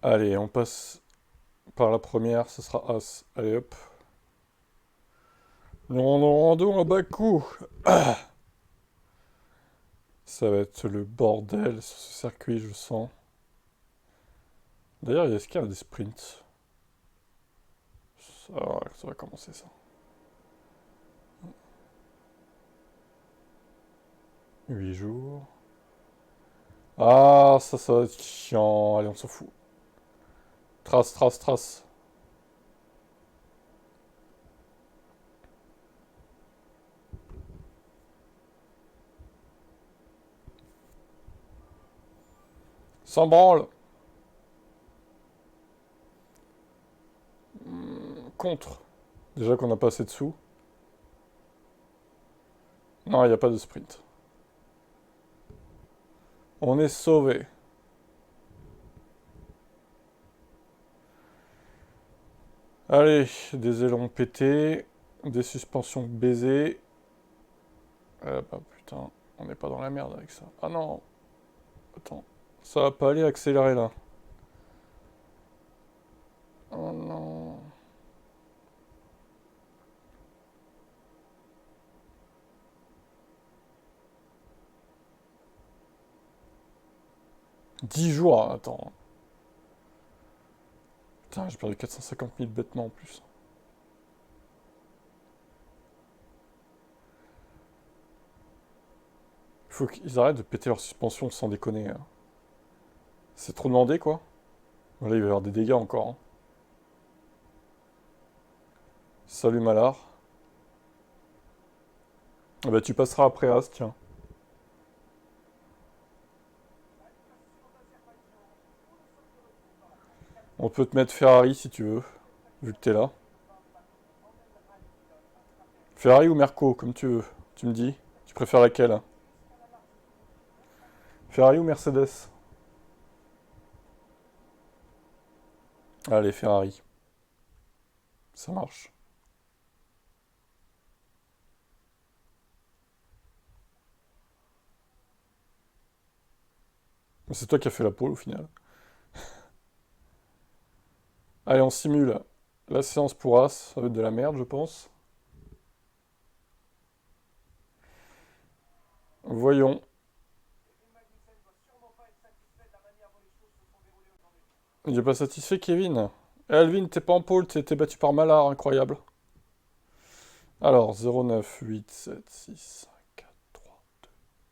Allez, on passe par la première, ce sera As. Allez hop. Nous rendons à bas coup. Ça va être le bordel sur ce circuit, je sens. D'ailleurs, est-ce qu'il y a des sprints? Ça va commencer ça. 8 jours. Ah, ça va être chiant. Allez, on s'en fout. Trace, trace, trace. Sans branle. Contre. Déjà qu'on n'a pas assez de sous. Non, il n'y a pas de sprint. On est sauvé. Allez, des ailerons pétés. Des suspensions baisées. Bah putain, on n'est pas dans la merde avec ça. Ah non. Attends. Ça va pas aller accélérer là. Oh non. 10 jours, hein, attends. Putain, j'ai perdu 450 000 bêtement en plus. Il faut qu'ils arrêtent de péter leur suspension sans déconner, hein. C'est trop demandé, quoi. Voilà, il va y avoir des dégâts encore, hein. Salut Malar. Ah bah tu passeras après As, tiens. On peut te mettre Ferrari si tu veux, vu que t'es là. Ferrari ou Merco, comme tu veux. Tu me dis. Tu préfères laquelle, hein? Ferrari ou Mercedes? Allez, Ferrari. Ça marche. Mais c'est toi qui as fait la pole au final. Allez, on simule. La séance pour As, ça va être de la merde, je pense. Voyons. Il est pas satisfait, Kevin. Alvin, t'es pas en pole, t'es battu par Malar, incroyable. Alors, 0,9, 8, 7, 6, 5, 4, 3,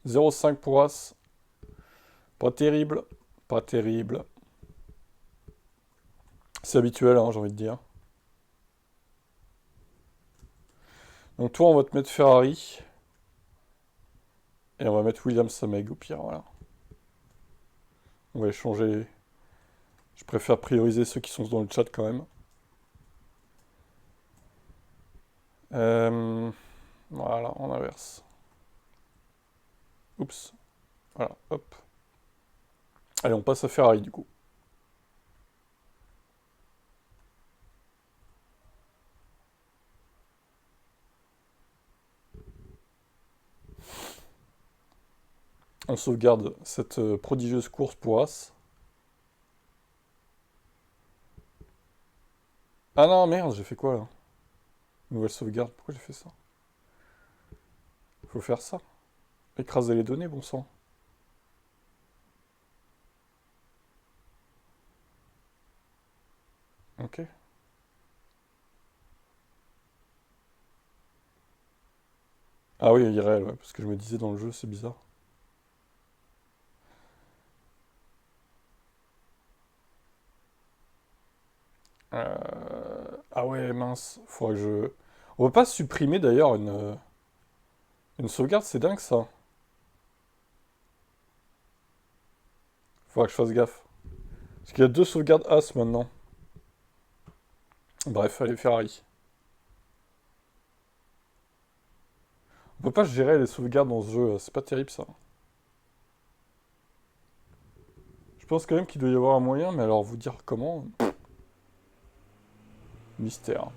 0,5 pour As. Pas terrible. Pas terrible. C'est habituel, hein, j'ai envie de dire. Donc toi, on va te mettre Ferrari. Et on va mettre Williams Sameg au pire, voilà. On va échanger. Je préfère prioriser ceux qui sont dans le chat quand même. Euh, Voilà, on inverse. Oups. Voilà, hop. Allez, on passe à Ferrari du coup. On sauvegarde cette prodigieuse course pour As. Ah non, merde, j'ai fait quoi là? Nouvelle sauvegarde, pourquoi j'ai fait ça? Faut faire ça. Écraser les données, bon sang. Ok. Ah oui, IRL, ouais, parce que je me disais dans le jeu, c'est bizarre. Ah ouais, mince, faudrait que je... On va pas supprimer d'ailleurs une sauvegarde, c'est dingue ça. Faudra que je fasse gaffe. Parce qu'il y a deux sauvegardes As maintenant. Bref, allez, Ferrari. On peut pas gérer les sauvegardes dans ce jeu, c'est pas terrible ça. Je pense quand même qu'il doit y avoir un moyen, mais alors vous dire comment? Mystère.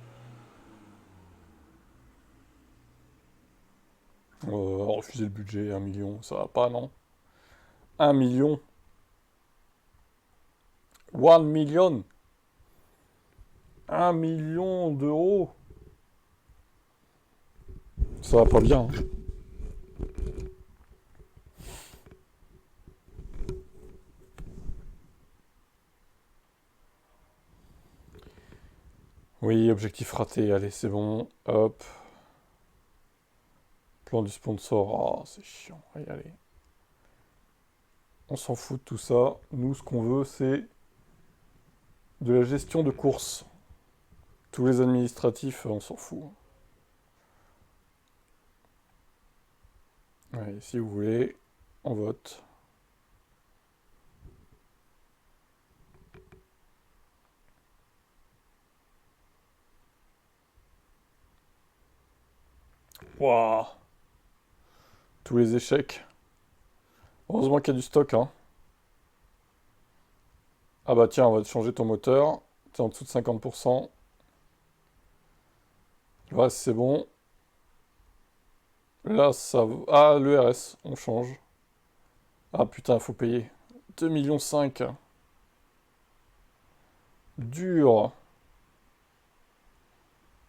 Refuser le budget, 1 million, ça va pas, non? 1 million? 1 million. 1 million d'euros. Ça va pas bien, hein. Oui, objectif raté. Allez, c'est bon. Hop. Plan du sponsor. Ah, c'est chiant. Allez, allez. On s'en fout de tout ça. Nous, ce qu'on veut, c'est de la gestion de course. Tous les administratifs, on s'en fout. Allez, si vous voulez, on vote. Waouh. Tous les échecs. Heureusement qu'il y a du stock, hein. Ah bah tiens, on va te changer ton moteur. T'es en dessous de 50%. Le reste, c'est bon. Là, ça va... Ah, le RS, on change. Ah putain, faut payer. 2,5 millions. Dur.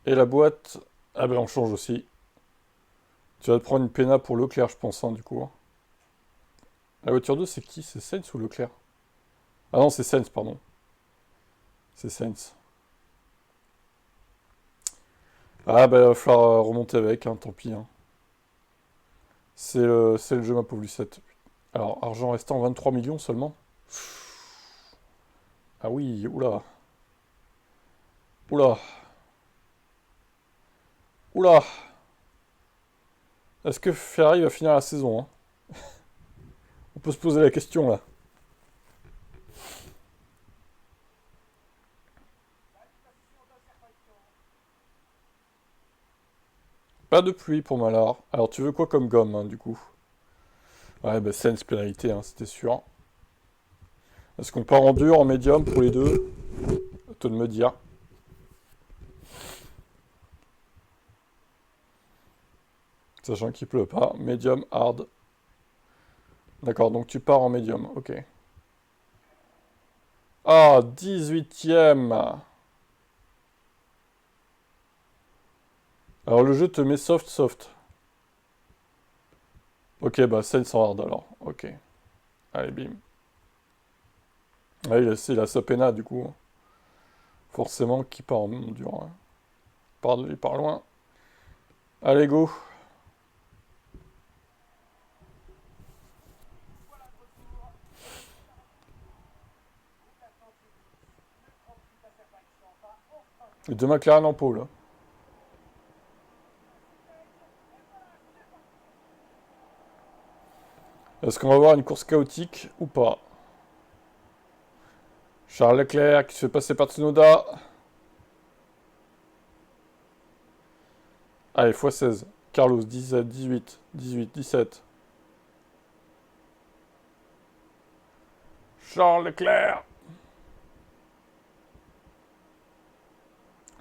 Et la boîte... Ah ben, on change aussi. Tu vas te prendre une péna pour Leclerc, je pense, hein, du coup. La voiture 2, c'est qui? C'est Sainz ou Leclerc? Ah non, c'est Sainz, pardon. C'est Sainz. Ah bah, il va falloir remonter avec, hein, tant pis, hein. C'est le jeu, ma pauvre Lucette. Alors, argent restant 23 millions seulement. Ah oui, oula. Oula. Oula. Est-ce que Ferrari va finir la saison, hein? On peut se poser la question, là. Pas de pluie pour Malard. Alors, tu veux quoi comme gomme, hein, du coup? Ouais, bah, Sens pénalité, hein, c'était sûr. Est-ce qu'on part en dur, en médium pour les deux? À toi de me dire. Sachant qu'il pleut pas. Médium, hard. D'accord, donc tu pars en médium, ok. Ah, 18ème. Alors le jeu te met soft, soft. Ok, bah Sens en hard alors, ok. Allez, bim. Ah, il a sa péna, du coup. Forcément, qui part en dur, hein. Il part loin. Allez, go. Les deux McLaren en pôle, hein. Est-ce qu'on va avoir une course chaotique ou pas? Charles Leclerc qui se fait passer par Tsunoda. Allez, x16. Carlos, 17, 18, 18, 17. Charles Leclerc.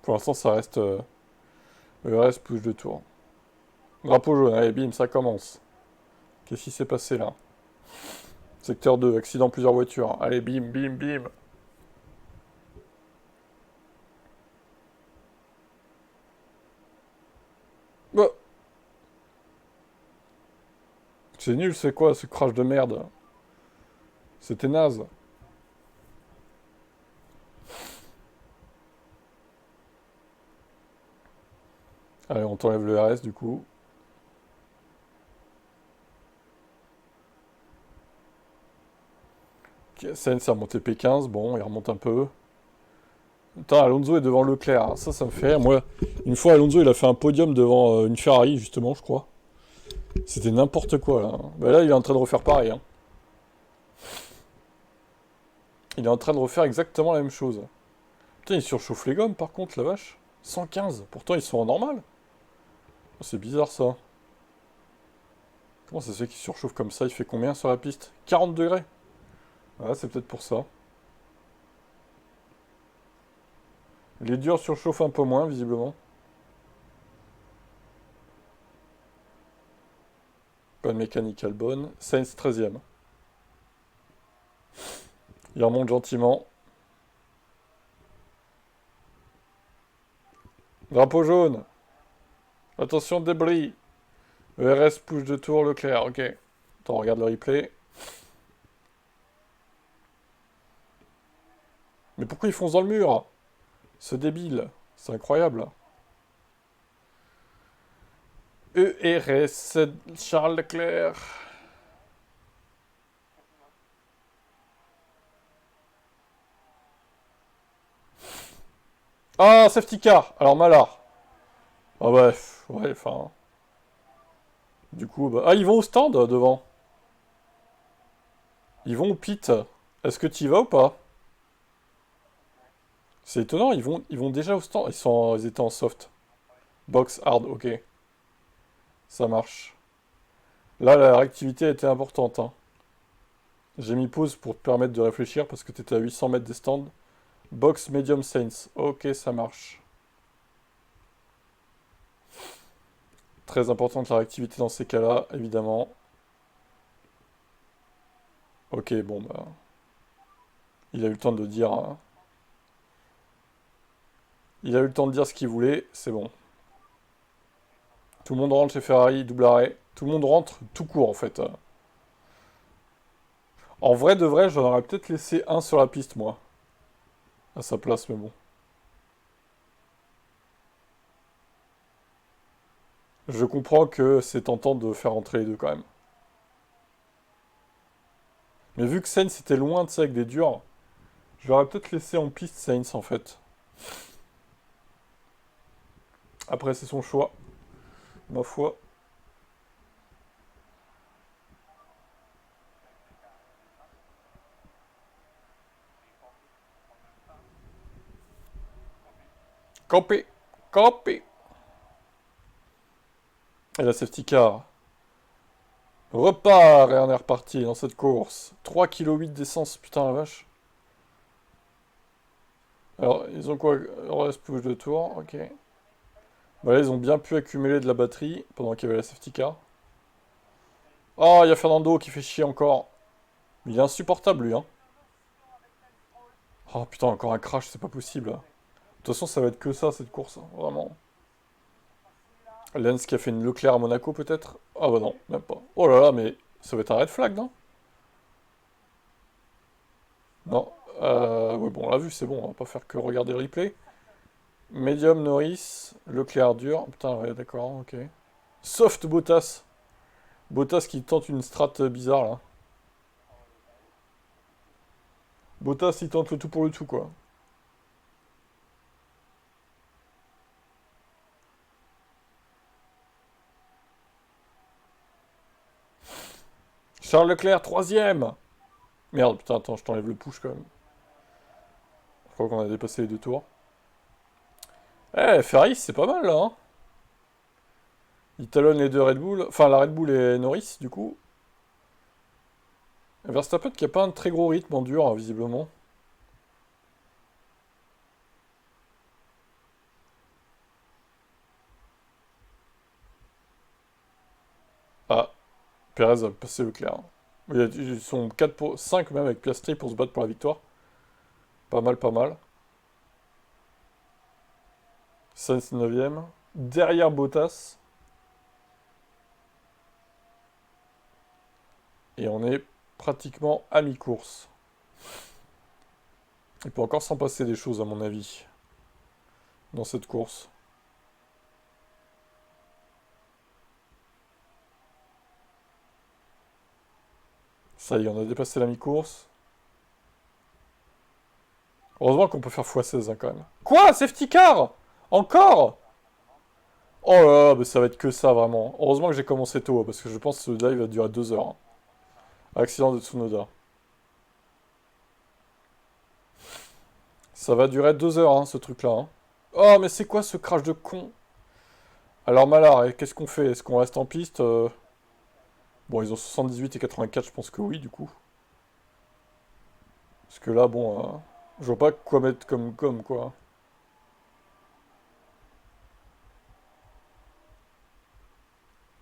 Pour l'instant, ça reste... le reste pousse de tour. Drapeau jaune, allez, bim, ça commence. Qu'est-ce qui s'est passé là? Secteur 2, accident plusieurs voitures. Allez, bim, bim, bim. Oh, c'est nul, c'est quoi ce crash de merde? C'était naze. Allez, on t'enlève le RS du coup. Ok, Sainz a remonté P15, bon, il remonte un peu. Attends, Alonso est devant Leclerc, ça me fait rire. Moi, une fois, Alonso, il a fait un podium devant une Ferrari, justement, je crois. C'était n'importe quoi, là. Bah là, il est en train de refaire pareil, hein. Il est en train de refaire exactement la même chose. Putain, il surchauffe les gommes, par contre, la vache. 115, pourtant, ils sont en normal. Oh, c'est bizarre, ça. Comment ça se fait qu'il surchauffe comme ça? Il fait combien sur la piste? 40 degrés. Ah, c'est peut-être pour ça. Les durs surchauffent un peu moins, visiblement. Pas de mécanique bonne. Sainz 13ème. Il remonte gentiment. Drapeau jaune. Attention, débris. ERS, push de tour, Leclerc, ok. Attends, on regarde le replay. Mais pourquoi ils foncent dans le mur? Ce débile. C'est incroyable. ERS, Charles Leclerc. Ah, safety car. Alors, Malard. Ah ouais, ouais, enfin... Du coup, bah... Ah, ils vont au stand, devant. Ils vont au pit. Est-ce que tu y vas ou pas? C'est étonnant, ils vont déjà au stand. Ils étaient en soft. Box hard, ok. Ça marche. Là, la réactivité a été importante, hein. J'ai mis pause pour te permettre de réfléchir parce que tu étais à 800 mètres des stands. Box medium saints. Ok, ça marche. Très importante la réactivité dans ces cas-là, évidemment. Ok, bon, bah... Il a eu le temps de dire... hein. Il a eu le temps de dire ce qu'il voulait, c'est bon. Tout le monde rentre chez Ferrari, double arrêt. Tout le monde rentre tout court, en fait. En vrai de vrai, j'en aurais peut-être laissé un sur la piste, moi. À sa place, mais bon. Je comprends que c'est tentant de faire entrer les deux, quand même. Mais vu que Sainz était loin de ça avec des durs, je l'aurais peut-être laissé en piste Sainz, en fait. Après, c'est son choix, ma foi. Campé, campé. Et la safety car repart et on est reparti dans cette course. 3,8 kg d'essence, putain la vache. Alors, ils ont quoi? Reste push de tour, ok. Bah là, ils ont bien pu accumuler de la batterie pendant qu'il y avait la safety car. Oh, il y a Fernando qui fait chier encore. Il est insupportable, lui, hein. Oh putain, encore un crash, c'est pas possible. De toute façon, ça va être que ça, cette course, hein, vraiment. Lens qui a fait une Leclerc à Monaco, peut-être? Ah bah non, même pas. Oh là là, mais ça va être un red flag, non? Non. Ouais, bon, on l'a vu, c'est bon, on va pas faire que regarder le replay. Medium Norris, Leclerc dur. Putain, ouais, d'accord, ok. Soft Bottas. Bottas qui tente une strat bizarre, là. Bottas, il tente le tout pour le tout, quoi. Charles Leclerc, troisième. Merde, putain, attends, je t'enlève le push, quand même. Je crois qu'on a dépassé les deux tours. Eh, Ferrari, c'est pas mal, là, hein. Il talonne les deux Red Bull. Enfin, la Red Bull et Norris, du coup. Verstappen qui a pas un très gros rythme en dur, hein, visiblement. Ah, Perez a passé Leclerc, hein. Ils sont 4 pour... 5 même avec Piastri pour se battre pour la victoire. Pas mal, pas mal. Sainz 9ème. Derrière Bottas. Et on est pratiquement à mi-course. Il peut encore s'en passer des choses, à mon avis, dans cette course. Ça y est, on a dépassé la mi-course. Heureusement qu'on peut faire x16, hein, quand même. Quoi? Safety car? Encore? Oh là là, mais ça va être que ça, vraiment. Heureusement que j'ai commencé tôt, hein, parce que je pense que ce live va durer 2 heures, hein. Accident de Tsunoda. Ça va durer 2 heures, hein, ce truc-là, hein. Oh, mais c'est quoi ce crash de con? Alors, Malard, qu'est-ce qu'on fait? Est-ce qu'on reste en piste? Bon, ils ont 78 et 84, je pense que oui, du coup. Parce que là, bon, je vois pas quoi mettre comme quoi.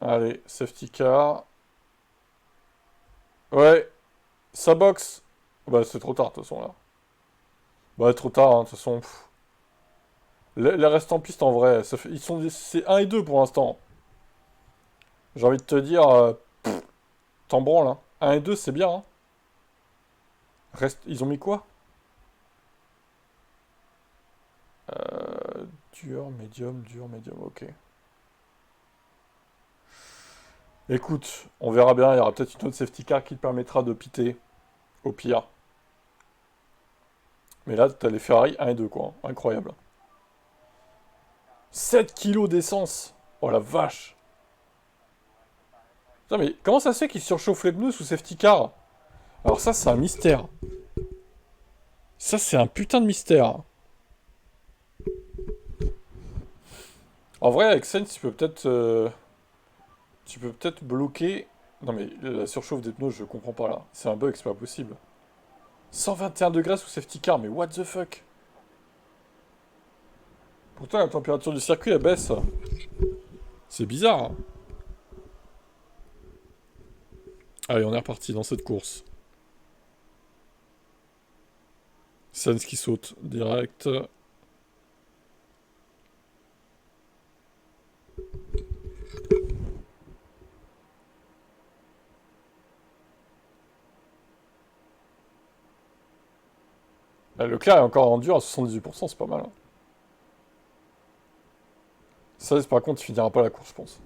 Allez, safety car. Ouais, ça boxe. Bah, c'est trop tard, de toute façon, là. Bah, trop tard, hein, de toute façon. Les restes en piste, en vrai, ils sont, c'est 1 et 2 pour l'instant. J'ai envie de te dire, t'en branles, hein. 1 et 2, c'est bien, hein. Ils ont mis quoi? Dur, médium, ok. Écoute, on verra bien, il y aura peut-être une autre safety car qui te permettra de piter, au pire. Mais là, t'as les Ferrari 1 et 2, quoi. Incroyable. 7 kilos d'essence. Oh la vache. Putain, mais comment ça se fait qu'ils surchauffent les pneus sous safety car? Alors ça, c'est un mystère. Ça, c'est un putain de mystère. En vrai, avec Sainz, tu peux peut-être bloquer... Non mais la surchauffe des pneus, je comprends pas là. C'est un bug, c'est pas possible. 121 degrés sous safety car, mais what the fuck? Pourtant, la température du circuit, elle baisse. C'est bizarre, hein. Allez, on est reparti dans cette course. Sainz qui saute direct. Leclerc est encore en dur à 78%, c'est pas mal, hein. Sainz, par contre, il finira pas la course, je pense.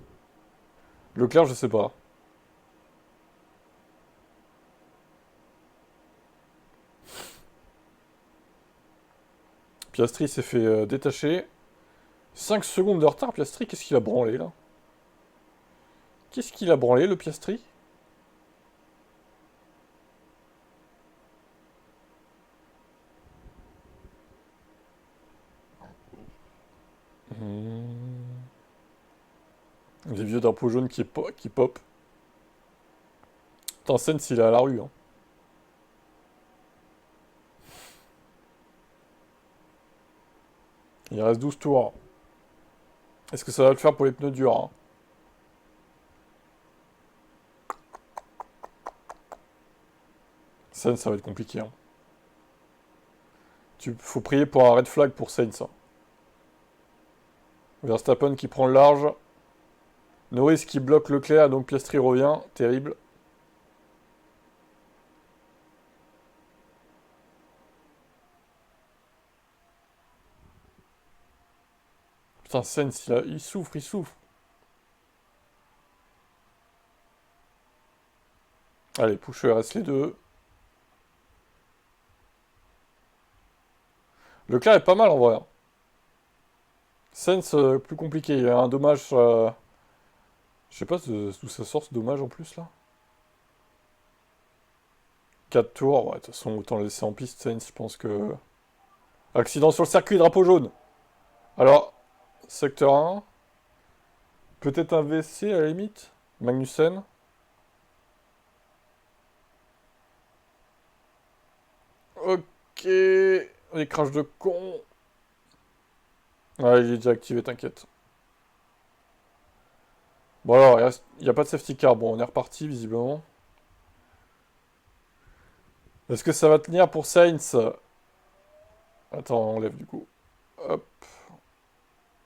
Leclerc, je sais pas. Piastri s'est fait détacher. 5 secondes de retard, Piastri, qu'est-ce qu'il a branlé, là? Qu'est-ce qu'il a branlé, le Piastri? Des vieux drapeaux jaunes qui pop. Putain, Sainz, il est à la rue, hein. Il reste 12 tours. Est-ce que ça va le faire pour les pneus durs, hein? Sainz, ça va être compliqué, hein. Faut prier pour un red flag pour Sainz, hein. Verstappen qui prend le large. Norris qui bloque Leclerc, donc Piastri revient. Terrible. Putain, Sainz, il souffre, il souffre. Allez, push reste les deux. Leclerc est pas mal en vrai, hein. Sainz, plus compliqué. Il y a un dommage. Je sais pas d'où ça sort ce dommage en plus là. 4 tours, ouais, de toute façon, autant le laisser en piste, Sainz, je pense que. Accident sur le circuit, drapeau jaune. Alors, secteur 1. Peut-être un VSC à la limite. Magnussen. Ok. Les crashs de con. Ouais, il est déjà activé, t'inquiète. Bon alors, il n'y a pas de safety car. Bon, on est reparti visiblement. Est-ce que ça va tenir pour Sainz? Attends, on enlève du coup. Hop.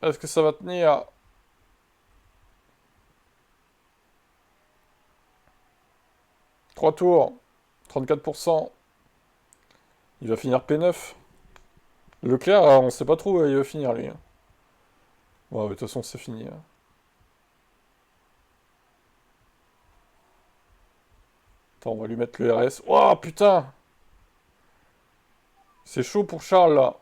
Est-ce que ça va tenir? Trois tours. 34%. Il va finir P9. Leclerc, on sait pas trop où il va finir lui, hein. Ouais, de toute façon, c'est fini, hein. Attends, on va lui mettre le RS. Oh putain! C'est chaud pour Charles là.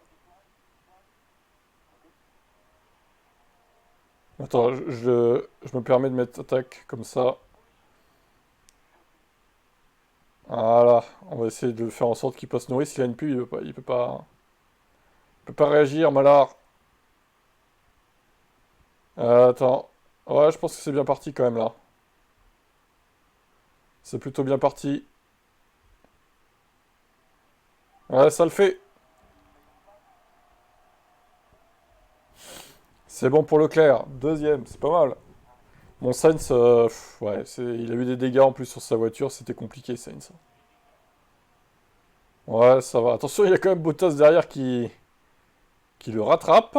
Attends, je me permets de mettre attaque comme ça. Voilà, on va essayer de faire en sorte qu'il passe Norris. S'il a une pub, il peut pas réagir, Malard. Attends. Ouais, je pense que c'est bien parti quand même là. C'est plutôt bien parti. Ouais, ça le fait. C'est bon pour Leclerc. Deuxième, c'est pas mal. Mon Sainz, ouais, il a eu des dégâts en plus sur sa voiture. C'était compliqué, Sainz. Ouais, ça va. Attention, il y a quand même Bottas derrière qui le rattrape.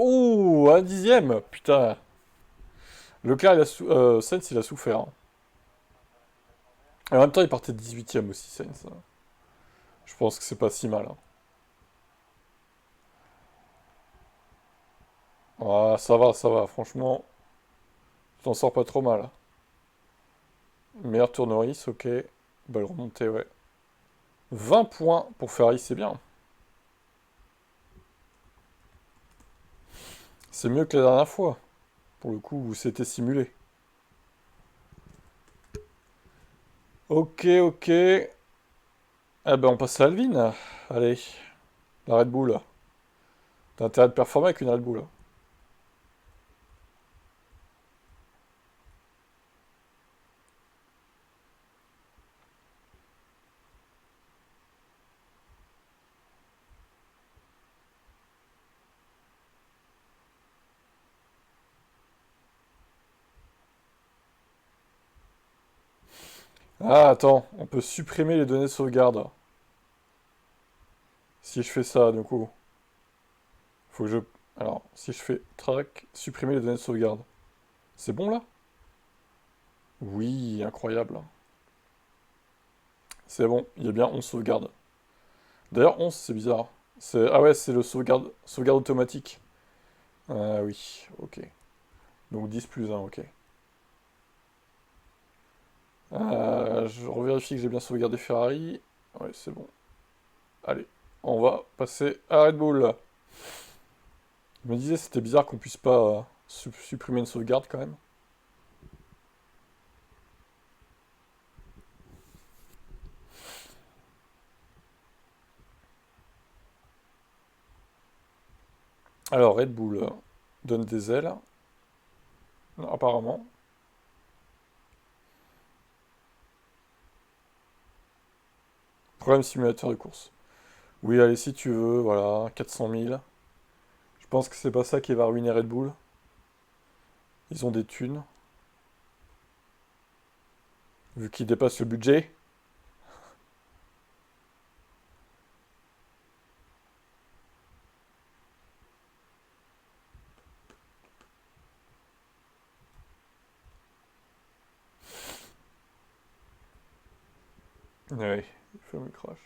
Oh, un dixième. Putain. Leclerc, Sainz, il a souffert, hein. Et en même temps, il partait 18ème aussi, Sainz. Je pense que c'est pas si mal, hein. Ah, ça va. Franchement, tu t'en sors pas trop mal. Meilleur tournevis, ok. Belle remontée, ouais. 20 points pour Ferrari, c'est bien. C'est mieux que la dernière fois. Pour le coup, où c'était simulé. Ok, ok. Eh ben, on passe à Alvin. Allez, la Red Bull. T'as intérêt de performer avec une Red Bull. Ah, attends, on peut supprimer les données de sauvegarde. Si je fais ça, du coup. Faut que je... Alors, si je fais track, supprimer les données de sauvegarde. C'est bon, là? Oui, incroyable. C'est bon, il y a bien 11 sauvegardes. D'ailleurs, 11, c'est bizarre. Ah ouais, c'est le sauvegarde automatique. Ah oui, ok. Donc 10 plus 1, ok. Je revérifie que j'ai bien sauvegardé Ferrari. Ouais, c'est bon. Allez, on va passer à Red Bull. Je me disais, c'était bizarre qu'on puisse pas supprimer une sauvegarde quand même. Alors, Red Bull donne des ailes. Non, apparemment. Problème simulateur de course. Oui, allez, si tu veux, voilà, 400 000. Je pense que c'est pas ça qui va ruiner Red Bull. Ils ont des thunes. Vu qu'ils dépassent le budget. Ouais, il fait un crash.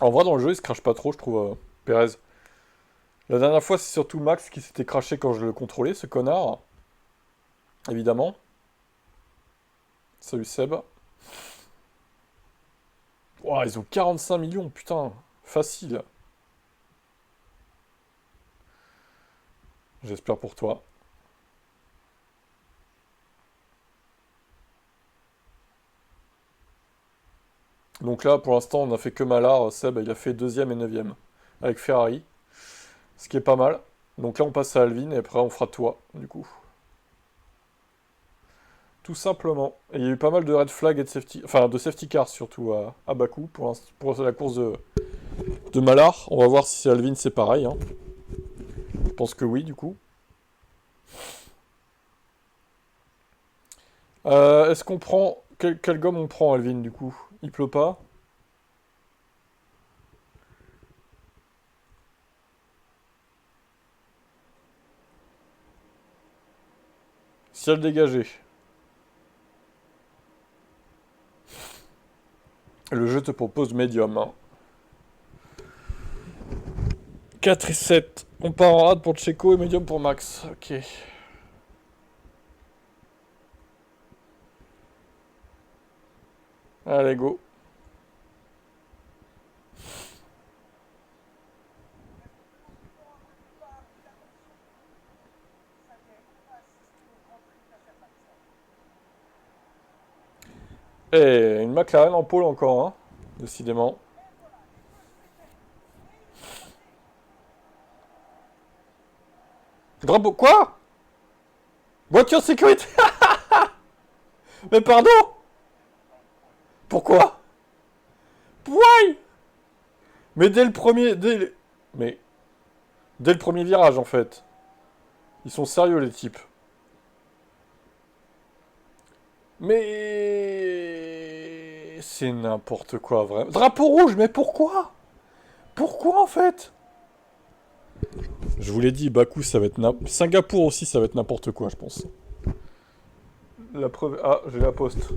En vrai, dans le jeu, il se crache pas trop, je trouve, Perez. La dernière fois, c'est surtout Max qui s'était craché quand je le contrôlais, ce connard. Évidemment. Salut Seb. Ouah, ils ont 45 millions, putain. Facile. J'espère pour toi. Donc là, pour l'instant, on a fait que Malard. Seb, il a fait deuxième et neuvième. Avec Ferrari. Ce qui est pas mal. Donc là, on passe à Alvin et après, on fera toi, du coup. Tout simplement. Et il y a eu pas mal de red flag et de safety... Enfin, de safety cars, surtout, à Bakou, pour la course de Malard. On va voir si Alvin, c'est pareil, hein. Je pense que oui, du coup. Est-ce qu'on prend... Quelle gomme on prend, Alvin, du coup? Il pleut pas? Ciel dégagé. Le jeu te propose médium, hein. 4 et 7. On part en hard pour Checo et médium pour Max. Ok. Allez, go. Et une McLaren en pôle encore, hein. Décidément. Drapeau... Quoi? Voiture sécurité. Mais pardon? Pourquoi? Why? Mais dès le premier... Mais... Dès le premier virage, en fait. Ils sont sérieux, les types. Mais... C'est n'importe quoi, vraiment. Drapeau rouge, mais pourquoi? Pourquoi, en fait? Je vous l'ai dit, Bakou, ça va être... Singapour aussi, ça va être n'importe quoi, je pense. La preuve... Ah, j'ai la poste.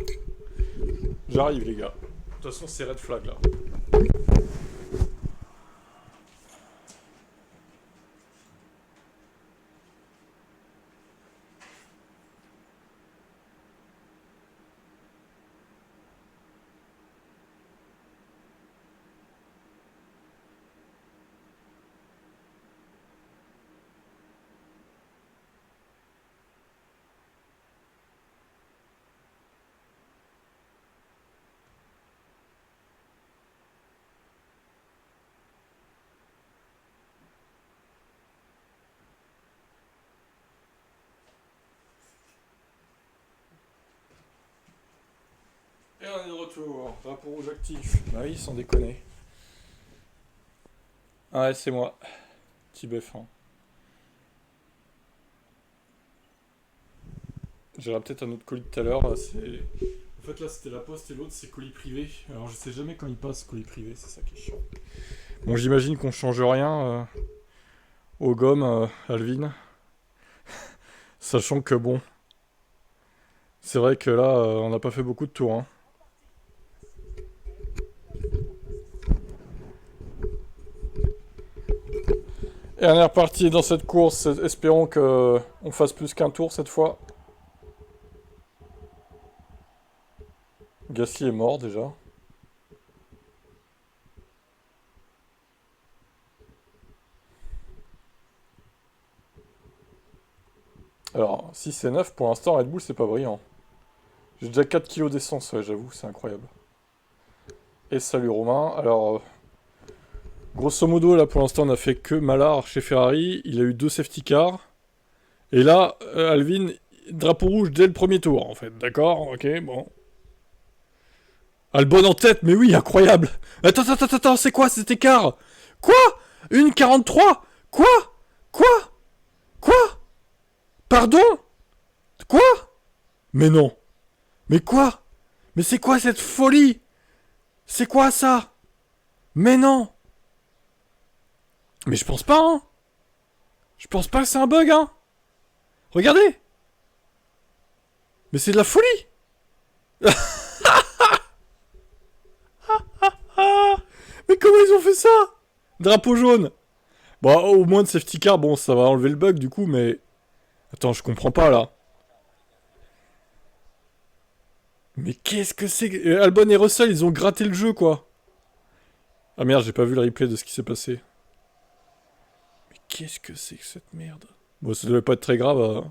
J'arrive, les gars. De toute façon, c'est red flag, là. Et on est de retour. Drapeau rouge actif. Bah oui, sans déconner. Ah ouais, c'est moi. Petit bœuf, hein. J'aurai peut-être un autre colis tout à l'heure. En fait, là, c'était la poste et l'autre, c'est colis privé. Alors, je sais jamais quand il passe, colis privé. C'est ça qui est chiant. Bon, j'imagine qu'on change rien aux gommes, Alvin. Sachant que, bon, c'est vrai que là, on n'a pas fait beaucoup de tours, hein. Et on est reparti dans cette course. Espérons qu'on fasse plus qu'un tour cette fois. Gasly est mort déjà. Alors, si c'est 9, pour l'instant, Red Bull, c'est pas brillant. J'ai déjà 4 kilos d'essence, ouais, j'avoue, c'est incroyable. Et salut Romain. Alors, grosso modo, là, pour l'instant, on a fait que Malard chez Ferrari. Il a eu 2 safety cars. Et là, Alvin, drapeau rouge dès le premier tour, en fait. D'accord, ok, bon. Albon en tête, mais oui, incroyable. Attends, c'est quoi cet écart? Quoi? Une 43? Quoi? Quoi? Quoi? Pardon? Quoi? Mais non. Mais quoi? Mais c'est quoi cette folie? C'est quoi ça? Mais non. Mais je pense pas, hein. Je pense pas que c'est un bug, hein. Regardez. Mais c'est de la folie. Mais comment ils ont fait ça? Drapeau jaune. Bon, au moins de safety car, bon, ça va enlever le bug du coup, mais... Attends, je comprends pas, là. Mais qu'est-ce que c'est que... Albon et Russell, ils ont gratté le jeu, quoi. Ah merde, j'ai pas vu le replay de ce qui s'est passé. Mais qu'est-ce que c'est que cette merde? Bon, ça devait pas être très grave.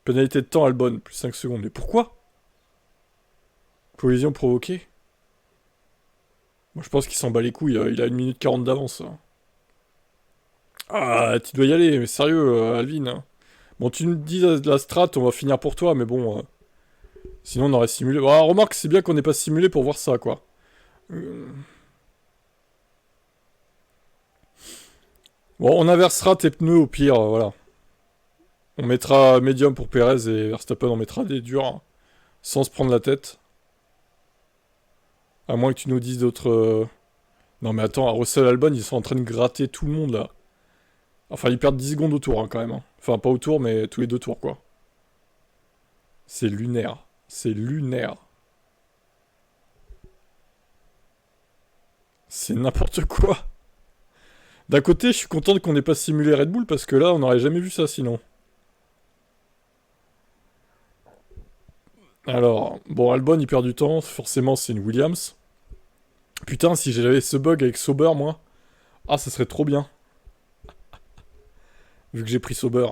Pénalité de temps, Albon, plus 5 secondes. Mais pourquoi? Collision provoquée. Moi, je pense qu'il s'en bat les couilles. Il a 1 minute 40 d'avance. Hein. Ah, tu dois y aller. Mais sérieux, Alvin. Hein. Bon, tu nous dis la strat, on va finir pour toi, mais bon... sinon, on aurait simulé... Ah, remarque, c'est bien qu'on n'ait pas simulé pour voir ça, quoi. Bon, on inversera tes pneus au pire, voilà. On mettra médium pour Perez et Verstappen, on mettra des durs, hein, sans se prendre la tête. À moins que tu nous dises d'autres... Non mais attends, à Russell Albon, ils sont en train de gratter tout le monde, là. Enfin, ils perdent 10 secondes au tour, hein, quand même. Hein. Enfin, pas au tour, mais tous les 2 tours, quoi. C'est lunaire. C'est lunaire. C'est n'importe quoi. D'un côté, je suis content qu'on n'ait pas simulé Red Bull, parce que là, on n'aurait jamais vu ça, sinon. Alors, bon, Albon, il perd du temps. Forcément, c'est une Williams. Putain, si j'avais ce bug avec Sauber, moi... Ah, ça serait trop bien. Vu que j'ai pris Sauber.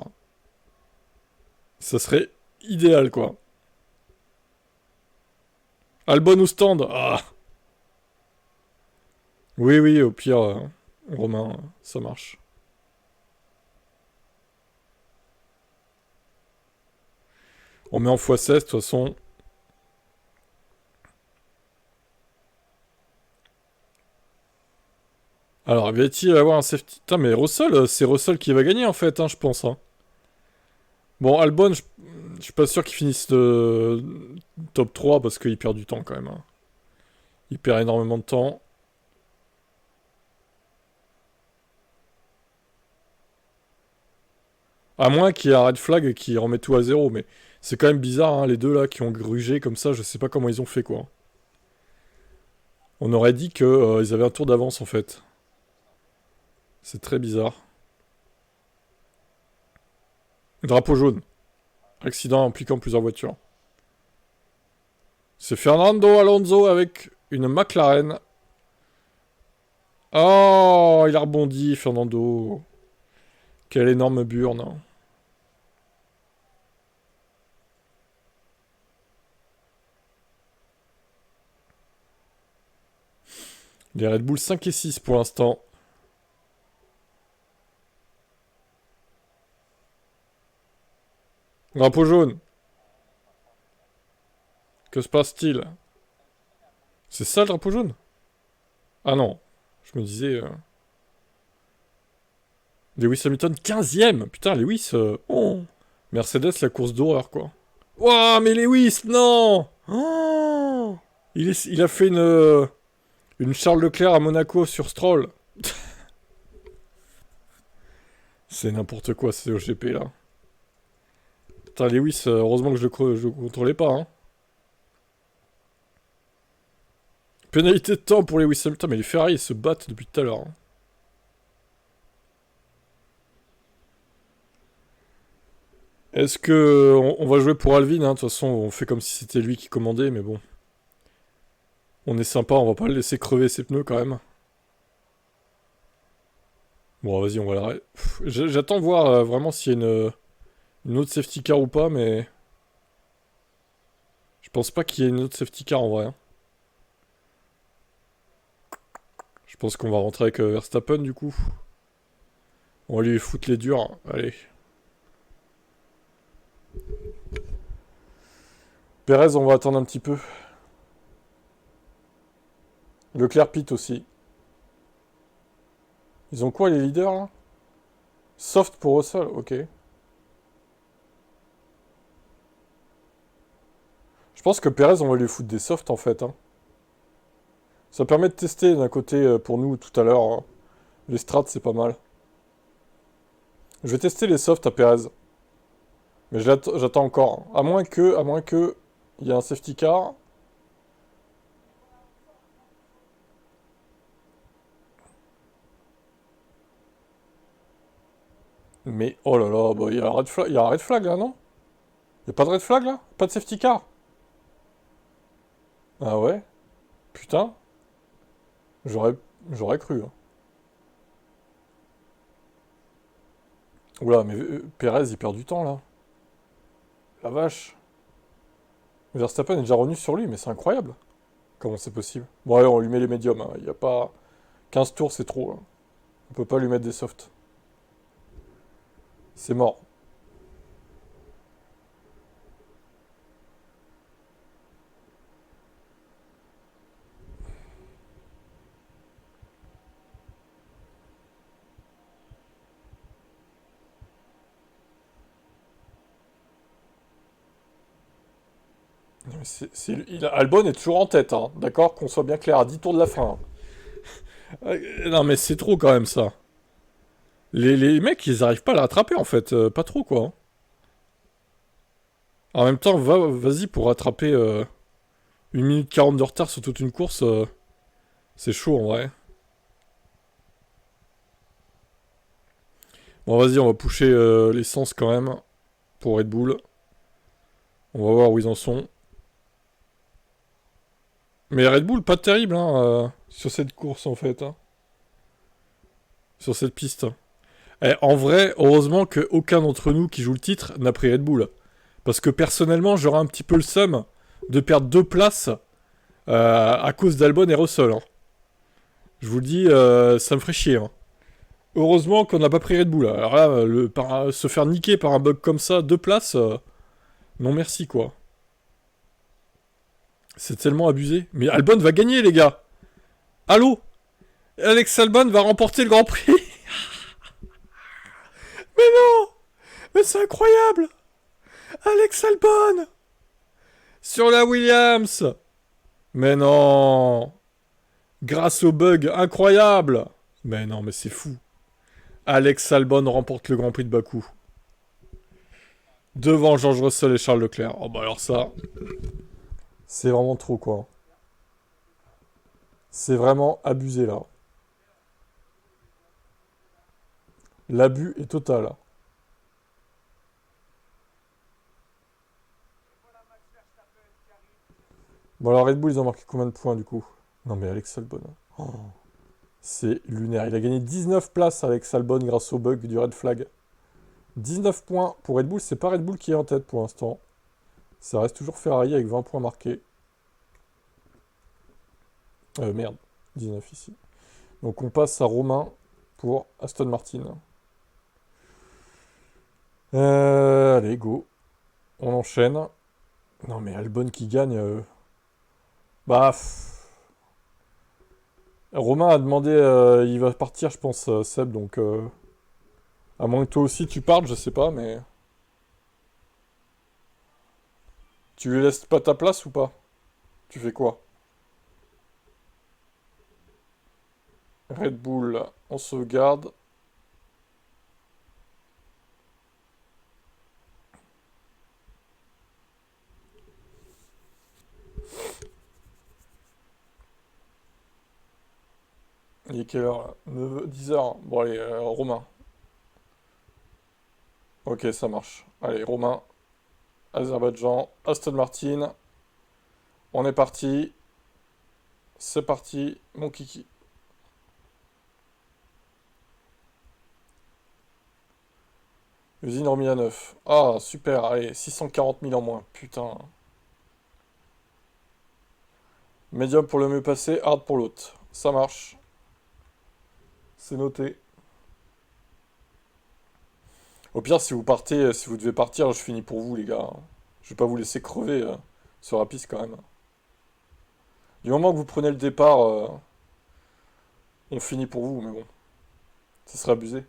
Ça serait idéal, quoi. Albon au stand. Ah. Oui, au pire, Romain, ça marche. On met en x16, de toute façon. Alors, va-t-il avoir un safety... Putain, mais Russell, c'est Russell qui va gagner, en fait, hein, je pense. Hein. Bon, Albon, Je suis pas sûr qu'ils finissent top 3 parce qu'il perd du temps quand même. Hein. Il perd énormément de temps. À moins qu'il y ait un red flag qui remet tout à zéro, mais c'est quand même bizarre, hein, les deux là qui ont grugé comme ça, je sais pas comment ils ont fait quoi. On aurait dit que ils avaient un tour d'avance en fait. C'est très bizarre. Drapeau jaune. Accident impliquant plusieurs voitures. C'est Fernando Alonso avec une McLaren. Oh, il a rebondi, Fernando. Quelle énorme burne. Les Red Bull 5 et 6 pour l'instant. Drapeau jaune. Que se passe-t-il? C'est ça le drapeau jaune? Ah non. Je me disais... Lewis Hamilton 15ème. Putain, Lewis... Oh. Mercedes, la course d'horreur, quoi. Ouah, mais Lewis, non. Oh, il a fait une Charles Leclerc à Monaco sur Stroll. C'est n'importe quoi, c'est au GP, là. Putain, Lewis, heureusement que je le contrôlais pas, hein. Pénalité de temps pour Lewis Hamilton. Mais les Ferrari, ils se battent depuis tout à l'heure, hein. Est-ce que on va jouer pour Alvin, hein. De toute façon, on fait comme si c'était lui qui commandait, mais bon. On est sympa, on va pas le laisser crever ses pneus quand même. Bon, vas-y, on va l'arrêter. J'attends voir vraiment s'il y a une autre safety car ou pas, mais... Je pense pas qu'il y ait une autre safety car en vrai. Hein. Je pense qu'on va rentrer avec Verstappen du coup. On va lui foutre les durs. Allez. Perez, on va attendre un petit peu. Leclerc pit aussi. Ils ont quoi les leaders là? Soft pour Russell, ok. Je pense que Perez, on va lui foutre des softs en fait. Hein. Ça permet de tester d'un côté pour nous tout à l'heure. Hein. Les strats, c'est pas mal. Je vais tester les softs à Perez. Mais j'attends encore. Hein. À moins que, il y a un safety car. Mais, oh là là, bah, il y a un red flag là, non? Il y a pas de red flag là? Pas de safety car? Ah ouais? Putain. J'aurais, j'aurais cru. Hein. Oula, mais Perez, il perd du temps là. La vache. Verstappen est déjà revenu sur lui, mais c'est incroyable. Comment c'est possible? Bon, allez, on lui met les médiums. Hein. Il y a pas... 15 tours, c'est trop. Hein. On peut pas lui mettre des softs. C'est mort. Albon est toujours en tête, hein. D'accord? Qu'on soit bien clair, à 10 tours de la fin. Non, mais c'est trop quand même ça. Les mecs, ils arrivent pas à la rattraper en fait. Pas trop quoi. Hein. En même temps, vas-y pour rattraper 1 minute 40 de retard sur toute une course. C'est chaud en vrai. Bon, vas-y, on va pusher l'essence quand même. Pour Red Bull. On va voir où ils en sont. Mais Red Bull, pas terrible hein, sur cette course en fait. Hein. Sur cette piste. Et en vrai, heureusement qu'aucun d'entre nous qui joue le titre n'a pris Red Bull. Parce que personnellement, j'aurais un petit peu le seum de perdre 2 places à cause d'Albon et Russell. Hein. Je vous le dis, ça me ferait chier. Hein. Heureusement qu'on n'a pas pris Red Bull. Alors là, se faire niquer par un bug comme ça, 2 places, non merci quoi. C'est tellement abusé. Mais Albon va gagner les gars. Allô? Alex Albon va remporter le Grand Prix. Mais non! Mais c'est incroyable! Alex Albon sur la Williams. Mais non. Grâce au bug incroyable. Mais non, mais c'est fou. Alex Albon remporte le Grand Prix de Bakou. Devant George Russell et Charles Leclerc. Oh bah alors ça, c'est vraiment trop quoi. C'est vraiment abusé là. L'abus est total. Bon alors Red Bull ils ont marqué combien de points du coup? Non mais Alex Albon. Oh, c'est lunaire. Il a gagné 19 places Alex Albon grâce au bug du red flag. 19 points pour Red Bull, c'est pas Red Bull qui est en tête pour l'instant. Ça reste toujours Ferrari avec 20 points marqués. Merde, 19 ici. Donc on passe à Romain pour Aston Martin. Allez, go. On enchaîne. Non mais Albon qui gagne. Bah. Romain a demandé, il va partir je pense Seb, donc à moins que toi aussi tu partes, je sais pas, mais tu lui laisses pas ta place ou pas? Tu fais quoi? Red Bull, on sauvegarde. Il est quelle heure là? 10 heures. Bon allez, Romain. Ok, ça marche. Allez, Romain, Azerbaïdjan, Aston Martin. On est parti. C'est parti, mon kiki. Usine remis à neuf. Ah, super, allez, 640 000 en moins. Putain. Medium pour le mieux passé, hard pour l'autre. Ça marche. C'est noté. Au pire, si vous partez, si vous devez partir, je finis pour vous, les gars. Je vais pas vous laisser crever sur la piste quand même. Du moment que vous prenez le départ, on finit pour vous, mais bon, ça serait abusé.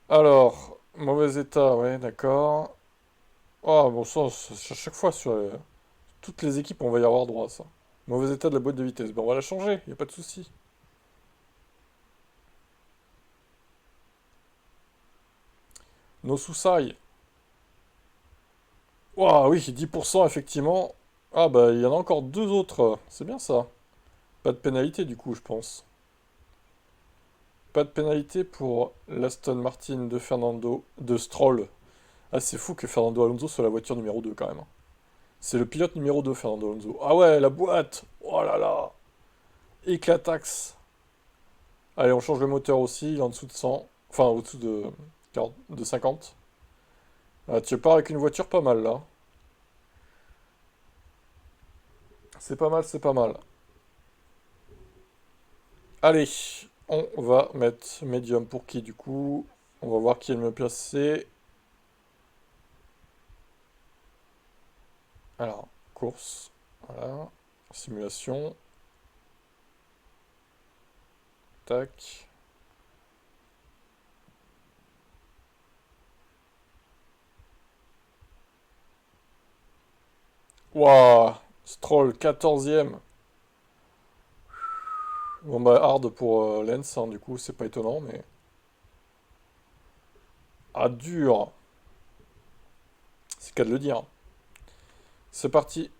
Alors, mauvais état, ouais, d'accord. Ah, bon, à chaque fois, sur toutes les équipes, on va y avoir droit à ça. Mauvais état de la boîte de vitesse. Ben, on va la changer, y a pas de souci. Nos sous-sailles. Ouah, oui, 10% effectivement. Ah, bah, il y en a encore deux autres. C'est bien ça. Pas de pénalité, du coup, je pense. Pas de pénalité pour l'Aston Martin de Fernando, de Stroll. Ah, c'est fou que Fernando Alonso soit la voiture numéro 2 quand même. C'est le pilote numéro 2, Fernando Alonso. Ah ouais, la boîte. Oh là là. Éclataxe. Allez, on change le moteur aussi, il est en dessous de 100. Enfin, au-dessous de, 40 de 50. Ah, tu pars avec une voiture pas mal, là. C'est pas mal, c'est pas mal. Allez, on va mettre médium pour qui, du coup? On va voir qui est le mieux placé. Alors, course. Voilà. Simulation. Tac. Waouh, Stroll, 14e. Bon bah hard pour Lens, hein, du coup, c'est pas étonnant, mais... Ah, dur. C'est qu'à de le dire. C'est parti.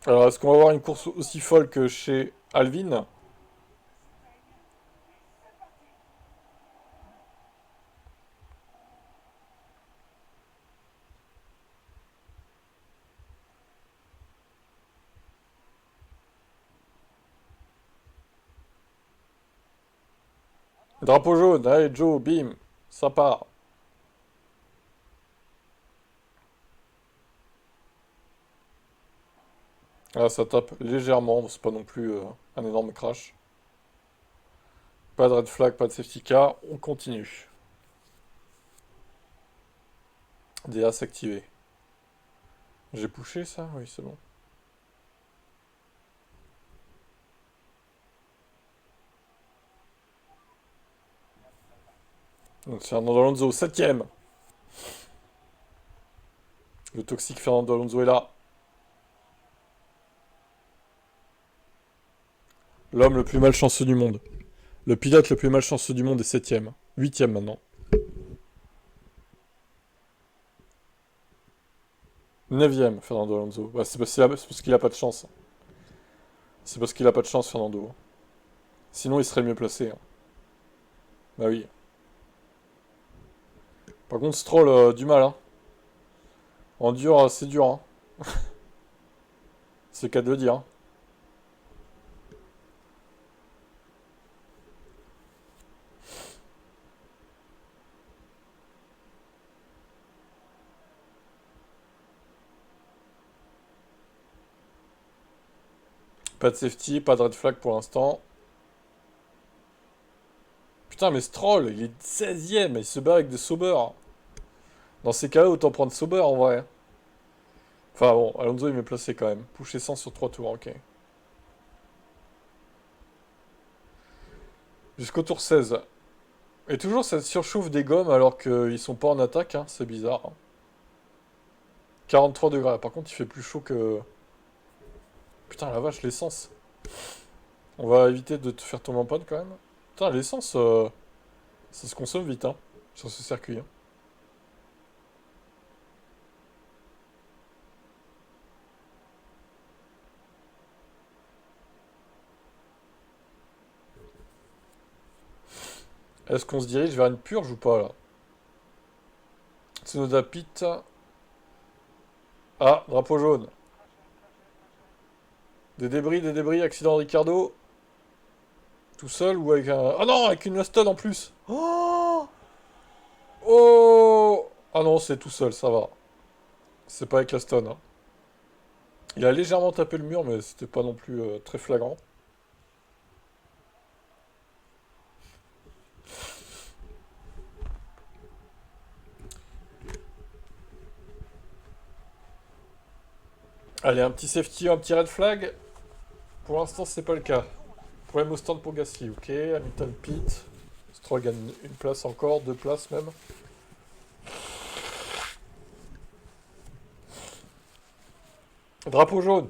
Alors, est-ce qu'on va avoir une course aussi folle que chez Alvin? Drapeau jaune, allez Joe, bim, ça part. Ah, ça tape légèrement, c'est pas non plus un énorme crash. Pas de red flag, pas de safety car, on continue. DA s'activer. J'ai poussé ça? Oui, c'est bon. Donc Fernando Alonso, 7ème. Le toxique Fernando Alonso est là. L'homme le plus malchanceux du monde. Le pilote le plus malchanceux du monde est 7ème. 8ème maintenant. 9ème, Fernando Alonso. Bah, c'est parce qu'il a pas de chance. C'est parce qu'il a pas de chance, Fernando. Sinon, il serait mieux placé. Hein. Bah oui. Par contre, Stroll, du mal. Hein. En dur, c'est dur. Hein. C'est le cas de le dire. Hein. Pas de safety, pas de red flag pour l'instant. Putain, mais Stroll, il est 16ème, il se bat avec des Sauber. Dans ces cas-là, autant prendre Sauber en vrai. Enfin bon, Alonso il m'est placé quand même. Poussé 100 sur 3 tours, ok. Jusqu'au tour 16. Et toujours cette surchauffe des gommes alors qu'ils sont pas en attaque, hein, c'est bizarre. Hein. 43 degrés, par contre il fait plus chaud que... Putain la vache, l'essence. On va éviter de te faire tomber en panne quand même. Putain, l'essence, ça se consomme vite, hein, sur ce circuit. Hein. Est-ce qu'on se dirige vers une purge ou pas, là? Tsunoda Pit. Ah, drapeau jaune. Des débris, accident de Ricardo. Tout seul ou avec un... Ah non, avec une Aston en plus. Oh, oh. Ah non, c'est tout seul, ça va. C'est pas avec Aston. Hein. Il a légèrement tapé le mur, mais c'était pas non plus très flagrant. Allez, un petit safety, un petit red flag. Pour l'instant, c'est pas le cas. Problème au stand pour Gasly, ok. Hamilton Pit. Stroll gagne une place encore, 2 places même. Drapeau jaune.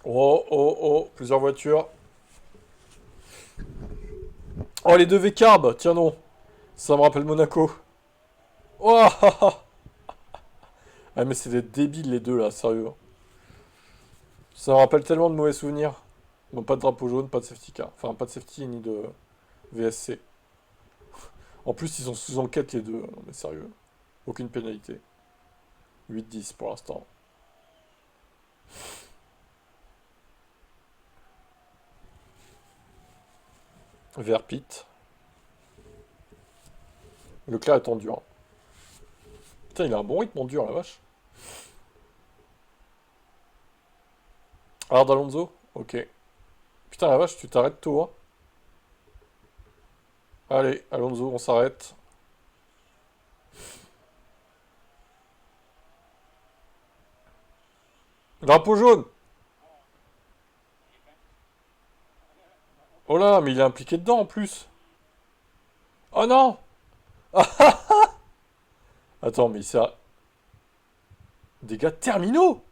Oh, oh, oh, plusieurs voitures. Oh, les deux V-Carb, tiens non. Ça me rappelle Monaco. Oh, ah, ah. Ah, mais c'est des débiles les deux là, sérieux. Ça me rappelle tellement de mauvais souvenirs. Bon, pas de drapeau jaune, pas de safety car. Enfin, pas de safety ni de VSC. En plus, ils sont sous enquête les deux. Non, mais sérieux. Aucune pénalité. 8-10 pour l'instant. Vers Pit. Leclerc est en dur. Putain, il a un bon rythme en dur, la vache. Hard Alonso. Ok. Putain, la vache, tu t'arrêtes tôt, hein. Allez, Alonso, on s'arrête. Drapeau jaune. Oh là, mais il est impliqué dedans en plus. Oh non. Attends, mais ça... Dégâts terminaux.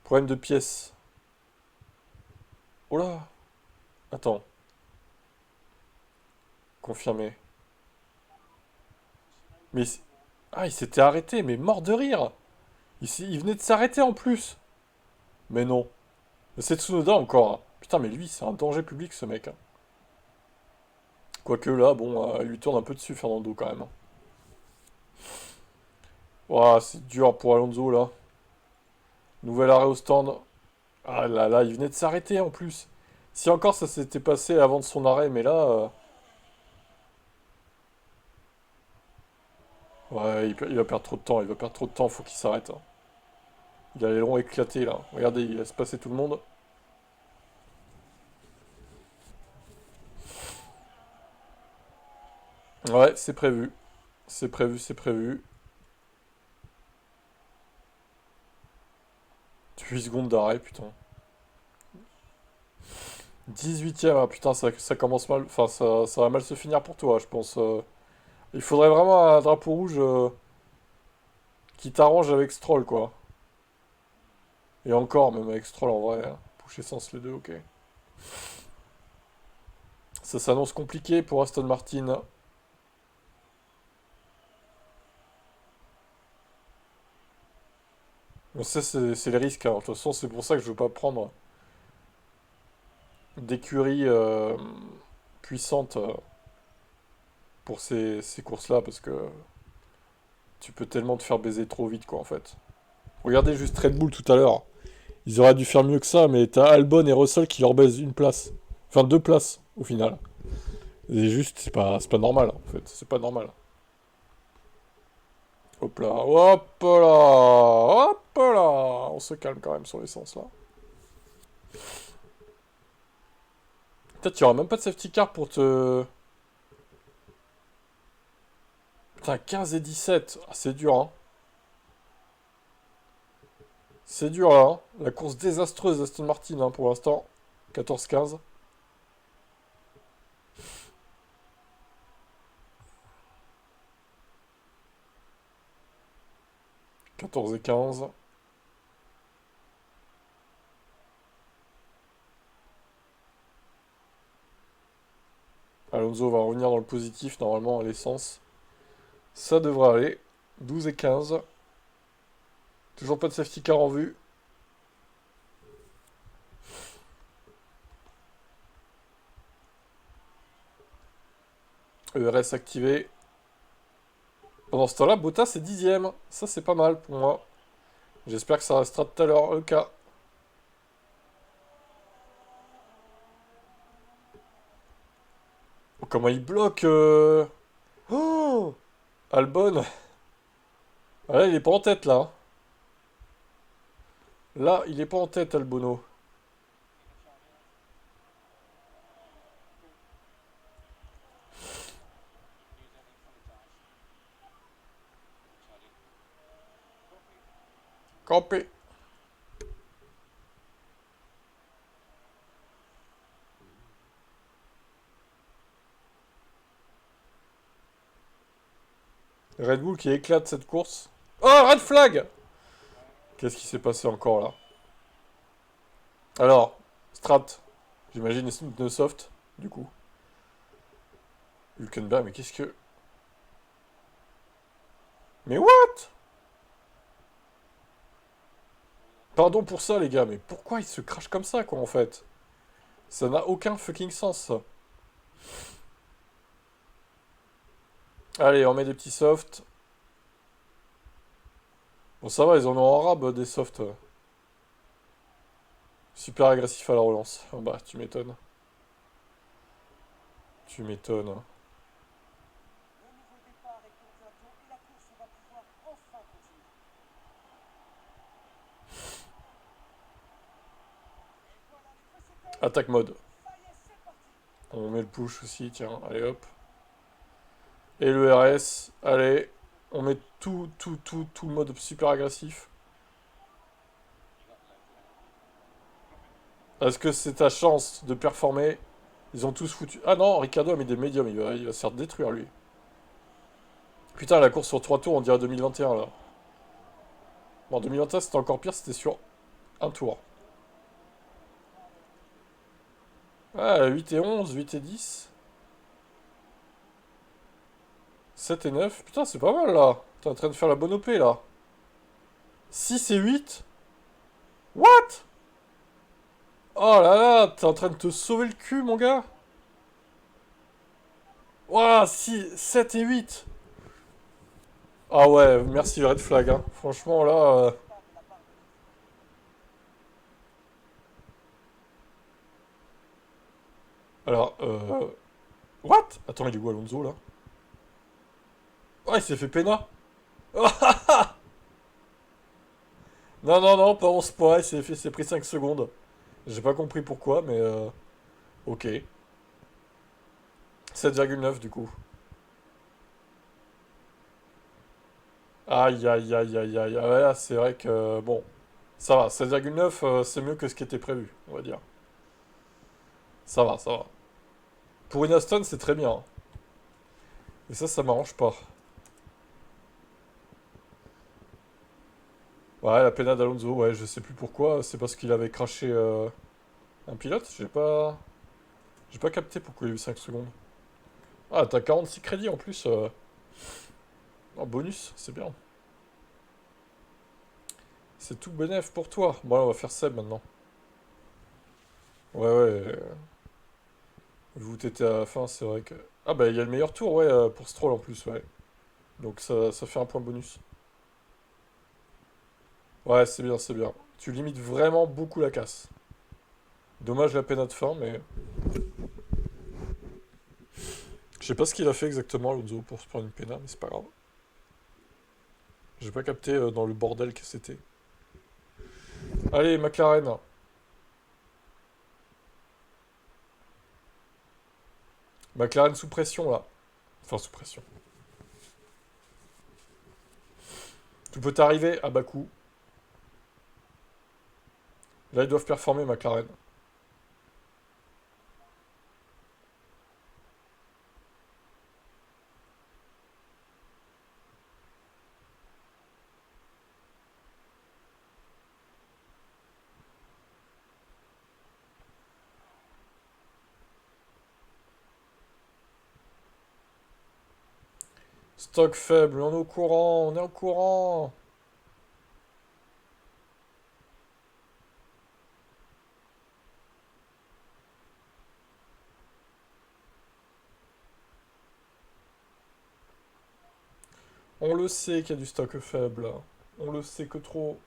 Problème de pièces. Oh là. Attends. Confirmé. Mais... Ah, il s'était arrêté, mais mort de rire. Il venait de s'arrêter en plus. Mais non. C'est Tsunoda encore. Hein. Putain, mais lui, c'est un danger public, ce mec. Hein. Quoique là, bon, il lui tourne un peu dessus, Fernando, quand même. Hein. Ouah, c'est dur pour Alonso, là. Nouvel arrêt au stand. Ah là là, il venait de s'arrêter, en plus. Si encore ça s'était passé avant de son arrêt, mais là... Ouais, il va perdre trop de temps, il va perdre trop de temps, faut qu'il s'arrête. Hein. Il a les longs éclatés, là. Regardez, il laisse passer tout le monde. Ouais, c'est prévu. C'est prévu, c'est prévu. 8 secondes d'arrêt, putain. 18ème, ah putain, ça commence mal. Enfin, ça va mal se finir pour toi, je pense. Il faudrait vraiment un drapeau rouge qui t'arrange avec Stroll, quoi. Et encore, même avec Stroll en vrai, hein. Push essence les deux, ok. Ça s'annonce compliqué pour Aston Martin. On sait, c'est les risques, hein. De toute façon, c'est pour ça que je veux pas prendre d'écurie puissante pour ces courses-là, parce que tu peux tellement te faire baiser trop vite, quoi, en fait. Regardez juste Red Bull tout à l'heure. Ils auraient dû faire mieux que ça, mais t'as Albon et Russell qui leur baisent une place. Enfin, deux places, au final. Et juste, c'est pas normal, en fait. C'est pas normal. Hop là, hop là, hop là. On se calme quand même sur l'essence, là. Peut-être qu'il y aura même pas de safety car pour te... Putain, 15 et 17. Ah, c'est dur, hein. C'est dur, là, hein. La course désastreuse d'Aston Martin, hein, pour l'instant. 14-15. 14 et 15. Alonso va revenir dans le positif, normalement, à l'essence. Ça devrait aller. 12 et 15. Toujours pas de safety car en vue. ERS activé. Pendant ce temps-là, Bottas est 10ème. Ça, c'est pas mal pour moi. J'espère que ça restera tout à l'heure le cas. Oh, comment il bloque Oh, Albon. Ah, là, il est pas en tête, là, hein. Là, il est pas en tête, Albono. Campé. Red Bull qui éclate cette course. Oh, red flag! Qu'est-ce qui s'est passé encore, là? Alors, Strat. J'imagine de soft, du coup. Hülkenberg, mais qu'est-ce que... Mais what? Pardon pour ça, les gars, mais pourquoi il se crache comme ça, quoi, en fait? Ça n'a aucun fucking sens, ça. Allez, on met des petits softs. Bon, ça va, ils en ont en rab, des softs. Super agressif à la relance. Ah bah, tu m'étonnes. Tu m'étonnes. Attaque mode. On met le push aussi, tiens, allez hop. Et le RS, allez. On met tout le mode super agressif. Est-ce que c'est ta chance de performer? Ils ont tous foutu... Ah non, Ricardo a mis des médiums, il va se faire détruire, lui. Putain, la course sur 3 tours, on dirait 2021, là. Bon, 2021, c'était encore pire, c'était sur un tour. Ah, 8 et 11, 8 et 10. 7 et 9. Putain, c'est pas mal, là. T'es en train de faire la bonne OP, là. 6 et 8. What? Oh là là, t'es en train de te sauver le cul, mon gars. Ouah, 6, 7 et 8. Ah ouais, merci Red Flag, hein. Franchement, là... Alors, What? Attends, il est où Alonso, là? Oh, il s'est fait péna. Non, non, non, pas 11 points, il s'est pris 5 secondes. J'ai pas compris pourquoi, mais... ok. 7,9 du coup. Aïe, aïe, aïe, aïe, aïe. Ah ouais, là, c'est vrai que... Bon, ça va, 7,9, c'est mieux que ce qui était prévu, on va dire. Ça va, ça va. Pour une Aston, c'est très bien. Et ça m'arrange pas. Ouais, la pena d'Alonso, ouais, je sais plus pourquoi. C'est parce qu'il avait craché un pilote. J'ai pas capté pourquoi il y a eu 5 secondes. Ah, t'as 46 crédits en plus. En bonus, c'est bien. C'est tout bénef pour toi. Bon, on va faire Seb maintenant. Ouais, ouais. Vous t'étais à la fin, c'est vrai que... Ah bah, il y a le meilleur tour, ouais, pour Stroll en plus, ouais. Donc ça fait un point bonus. Ouais, c'est bien, c'est bien. Tu limites vraiment beaucoup la casse. Dommage la pénale de fin, mais... Je sais pas ce qu'il a fait exactement, Alonso, pour se prendre une pénale, mais c'est pas grave. J'ai pas capté dans le bordel que c'était. Allez, McLaren. McLaren sous pression, là. Enfin, sous pression. Tout peut arriver à Bakou. Là, ils doivent performer, McLaren. Stock faible, on est au courant, on est au courant. On le sait qu'il y a du stock faible. On le sait que trop.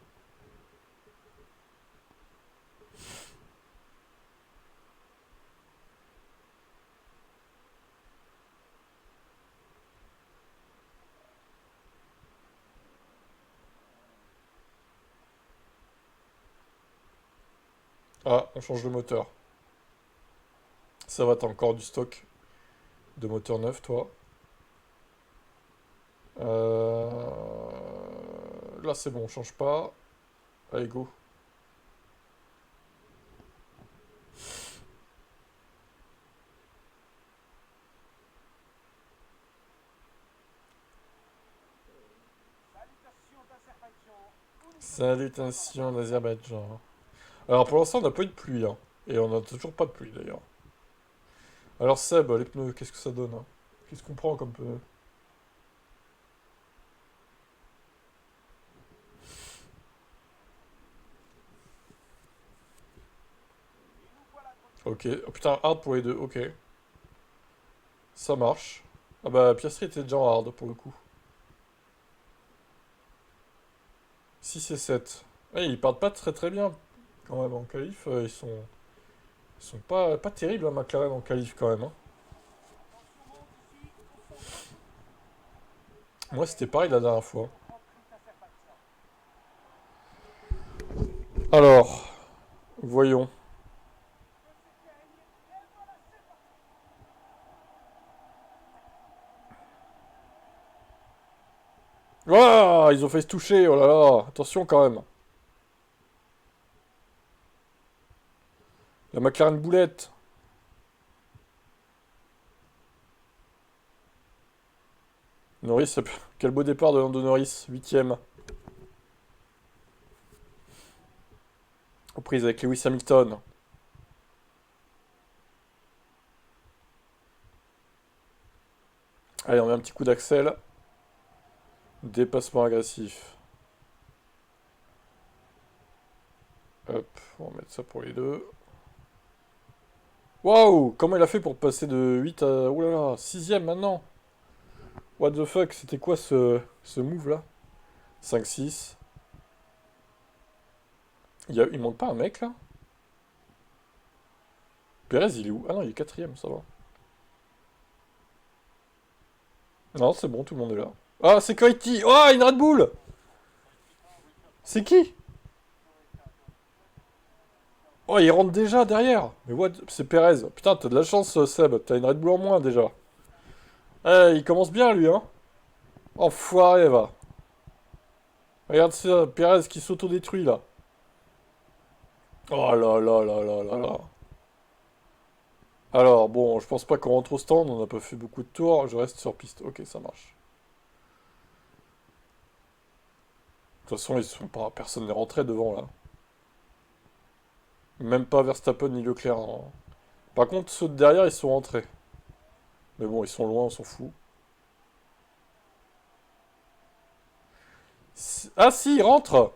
Ah, on change de moteur. Ça va, t'as encore du stock de moteur neuf, toi. Là, c'est bon, on change pas. Allez, go. Salutations d'Azerbaïdjan. Alors, pour l'instant, on n'a pas eu de pluie, hein. Et on n'a toujours pas de pluie, d'ailleurs. Alors, Seb, les pneus, qu'est-ce que ça donne, hein? Qu'est-ce qu'on prend comme pneus? Ok. Oh putain, hard pour les deux, ok. Ça marche. Ah bah, Piastri était déjà en hard, pour le coup. 6 et 7. Ouais, ils partent pas très très bien, quand même, en qualif. Ils sont pas terribles, hein, McLaren, en qualif, quand même, hein. Moi, c'était pareil la dernière fois. Alors, voyons. Ouah, ils ont fait se toucher, oh là là. Attention, quand même. La McLaren boulette. Norris, quel beau départ de Lando Norris, 8ème. Aux prises avec Lewis Hamilton. Allez, on met un petit coup d'axel. Dépassement agressif. Hop, on va mettre ça pour les deux. Waouh, comment il a fait pour passer de 8 à... Ouh là là, 6ème maintenant. What the fuck, c'était quoi ce move là? 5-6. Il manque pas un mec là? Perez il est où? Ah non, il est 4ème, ça va. Non, c'est bon, tout le monde est là. Ah, c'est Coity! Oh, une Red Bull! C'est qui? Oh, il rentre déjà derrière! Mais what? C'est Perez. Putain, t'as de la chance, Seb. T'as une Red Bull en moins déjà. Eh, il commence bien lui, hein? Enfoiré, va. Regarde ça, Perez qui s'autodétruit là. Oh là là là là là là. Alors, bon, je pense pas qu'on rentre au stand, on n'a pas fait beaucoup de tours, je reste sur piste. Ok, ça marche. De toute façon, ils sont pas... personne n'est rentré devant, là. Même pas Verstappen ni Leclerc, hein. Par contre, ceux de derrière, ils sont rentrés. Mais bon, ils sont loin, on s'en fout. Ah si, ils rentrent!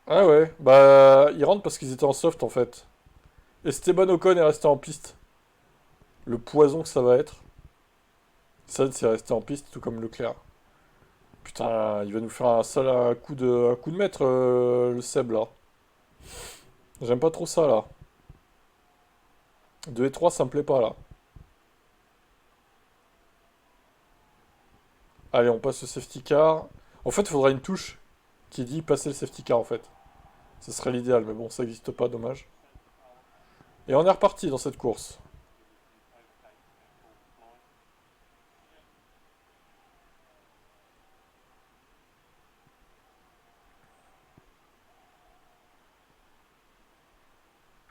Ah ouais, bah, ils rentrent parce qu'ils étaient en soft, en fait. Esteban Ocon est resté en piste. Le poison que ça va être. Sainz est resté en piste, tout comme Leclerc. Putain, il va nous faire un sale un coup de maître, le Seb, là. J'aime pas trop ça, là. 2 et 3, ça me plaît pas, là. Allez, on passe le safety car. En fait, il faudra une touche qui dit passer le safety car, en fait. Ce serait l'idéal, mais bon, ça n'existe pas, dommage. Et on est reparti dans cette course.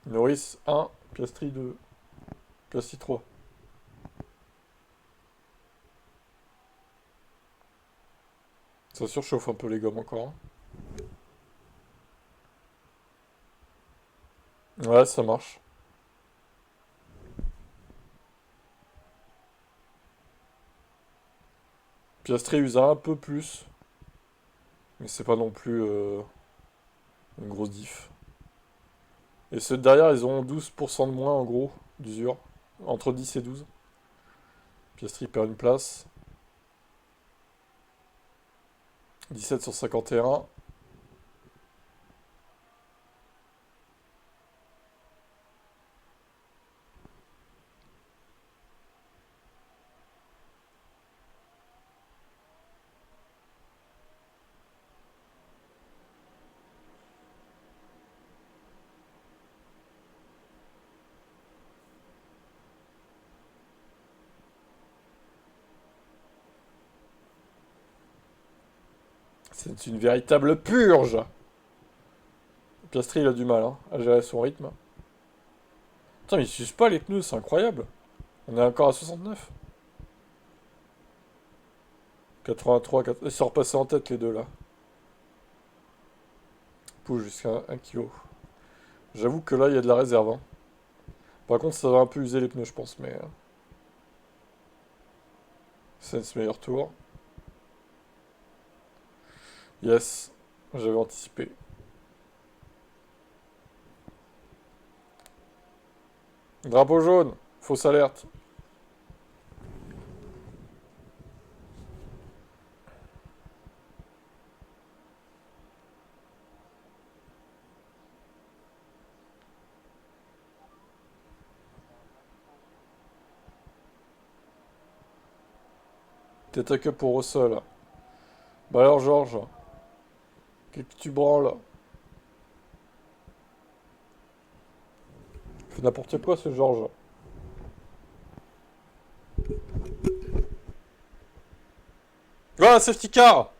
Norris 1, Piastri 2, Piastri 3. Ça surchauffe un peu les gommes encore, hein. Ouais, ça marche. Piastri use un peu plus, mais c'est pas non plus une grosse diff. Et ceux de derrière, ils ont 12% de moins en gros d'usure, entre 10 et 12. Piastri perd une place. 17 sur 51. C'est une véritable purge. Piastri, il a du mal hein, à gérer son rythme. Putain, mais ils s'usent pas les pneus, c'est incroyable. On est encore à 69. 83, ils sont repassés en tête les deux là. Pousse jusqu'à 1 kg. J'avoue que là, il y a de la réserve, hein. Par contre, ça va un peu user les pneus, je pense, mais... c'est ce meilleur tour. Yes, j'avais anticipé. Drapeau jaune, fausse alerte. Tête à queue pour Russell. Bah alors, Georges, qu'est-ce que tu branles? Fais n'importe quoi, ce Georges. Ah, safety car!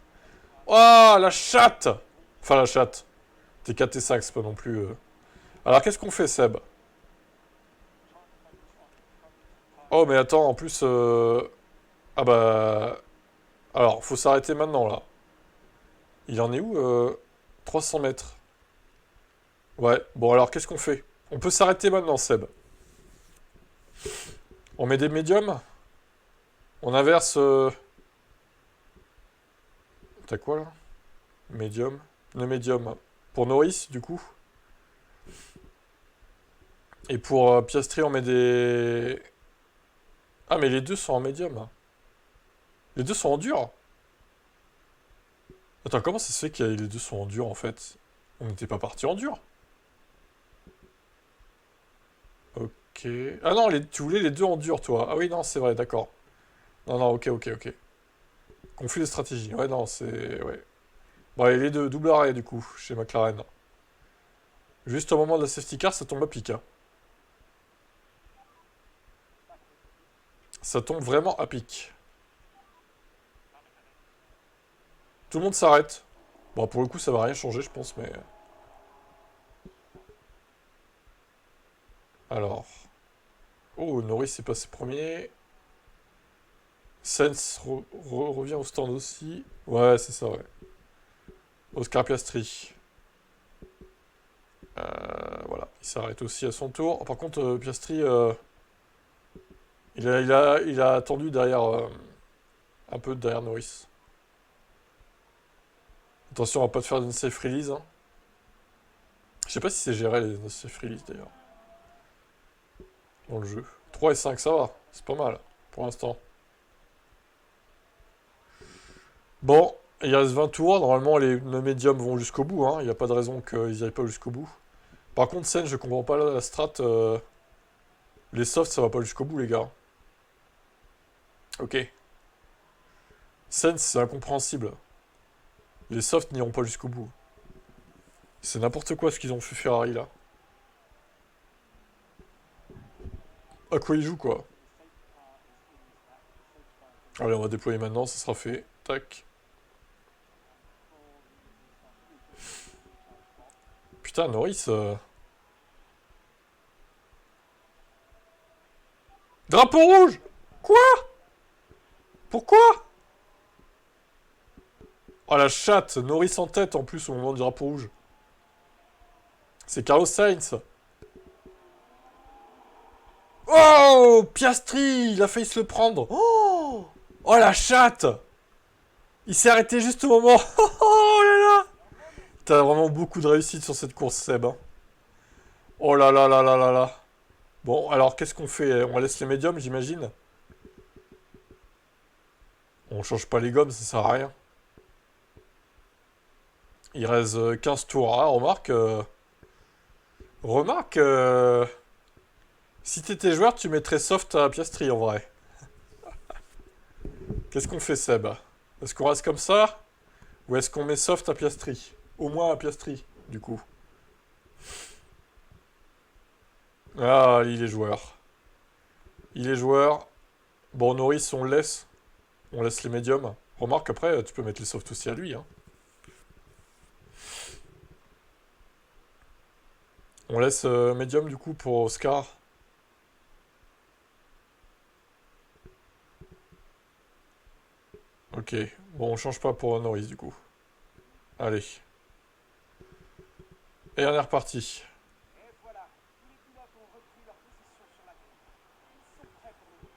Ah, la chatte! Enfin, la chatte. T4, T5, c'est pas non plus... Alors, qu'est-ce qu'on fait, Seb? Oh, mais attends, en plus... Ah bah... Alors, faut s'arrêter maintenant, là. Il en est où 300 mètres. Ouais, bon, alors, qu'est-ce qu'on fait? On peut s'arrêter maintenant, Seb. On met des médiums? On inverse... T'as quoi, là? Médium. Le médium. Pour Norris, du coup. Et pour Piastri, on met des... Ah, mais les deux sont en médium. Les deux sont en dur. Attends, comment ça se fait que les deux sont en dur, en fait? On n'était pas parti en dur. Ok. Ah non, tu voulais les deux en dur, toi. Ah oui, non, c'est vrai, d'accord. Non, non, ok, ok, ok. Conflit de stratégie. Ouais, non, c'est... Ouais. Bon, allez, les deux, double arrêt, du coup, chez McLaren. Juste au moment de la safety car, ça tombe à pic, hein. Ça tombe vraiment à pic. Tout le monde s'arrête. Bon, pour le coup, ça va rien changer, je pense, mais... Alors... Oh, Norris est passé premier. Sens revient au stand aussi. Ouais, c'est ça, ouais. Oscar Piastri. Voilà, il s'arrête aussi à son tour. Par contre, Piastri, il a attendu derrière, un peu derrière Norris. Attention à pas te faire une safe release. Hein. Je sais pas si c'est géré les safe release d'ailleurs, dans le jeu. 3 et 5, ça va, c'est pas mal, pour l'instant. Bon, il reste 20 tours, normalement les médiums vont jusqu'au bout, hein. Il n'y a pas de raison qu'ils n'y aillent pas jusqu'au bout. Par contre, Sen, je comprends pas la strat. Les softs, ça va pas jusqu'au bout, les gars. Ok. Sen, c'est incompréhensible. Les softs n'iront pas jusqu'au bout. C'est n'importe quoi ce qu'ils ont fait Ferrari là. À quoi ils jouent quoi? Allez, on va déployer maintenant, ça sera fait. Tac. Putain, Norris. Drapeau rouge! Quoi? Pourquoi? Oh la chatte! Norris en tête en plus au moment du drapeau rouge. C'est Carlos Sainz. Oh! Piastri! Il a failli se le prendre. Oh! Oh la chatte! Il s'est arrêté juste au moment. Oh là là! T'as vraiment beaucoup de réussite sur cette course, Seb. Hein. Oh là là là là là là. Bon, alors qu'est-ce qu'on fait? On laisse les médiums, j'imagine? On change pas les gommes, ça sert à rien. Il reste 15 tours. Ah, remarque. Remarque. Si t'étais joueur, tu mettrais soft à Piastri en vrai. Qu'est-ce qu'on fait, Seb? Est-ce qu'on reste comme ça? Ou est-ce qu'on met soft à Piastri? Au moins à Piastri, du coup. Ah, il est joueur. Il est joueur. Bon, Norris, on le laisse. On laisse les médiums. Remarque, après, tu peux mettre les softs aussi à lui. Hein. On laisse médium, du coup, pour Oscar. Ok. Bon, on change pas pour Norris, du coup. Allez. Et on est reparti.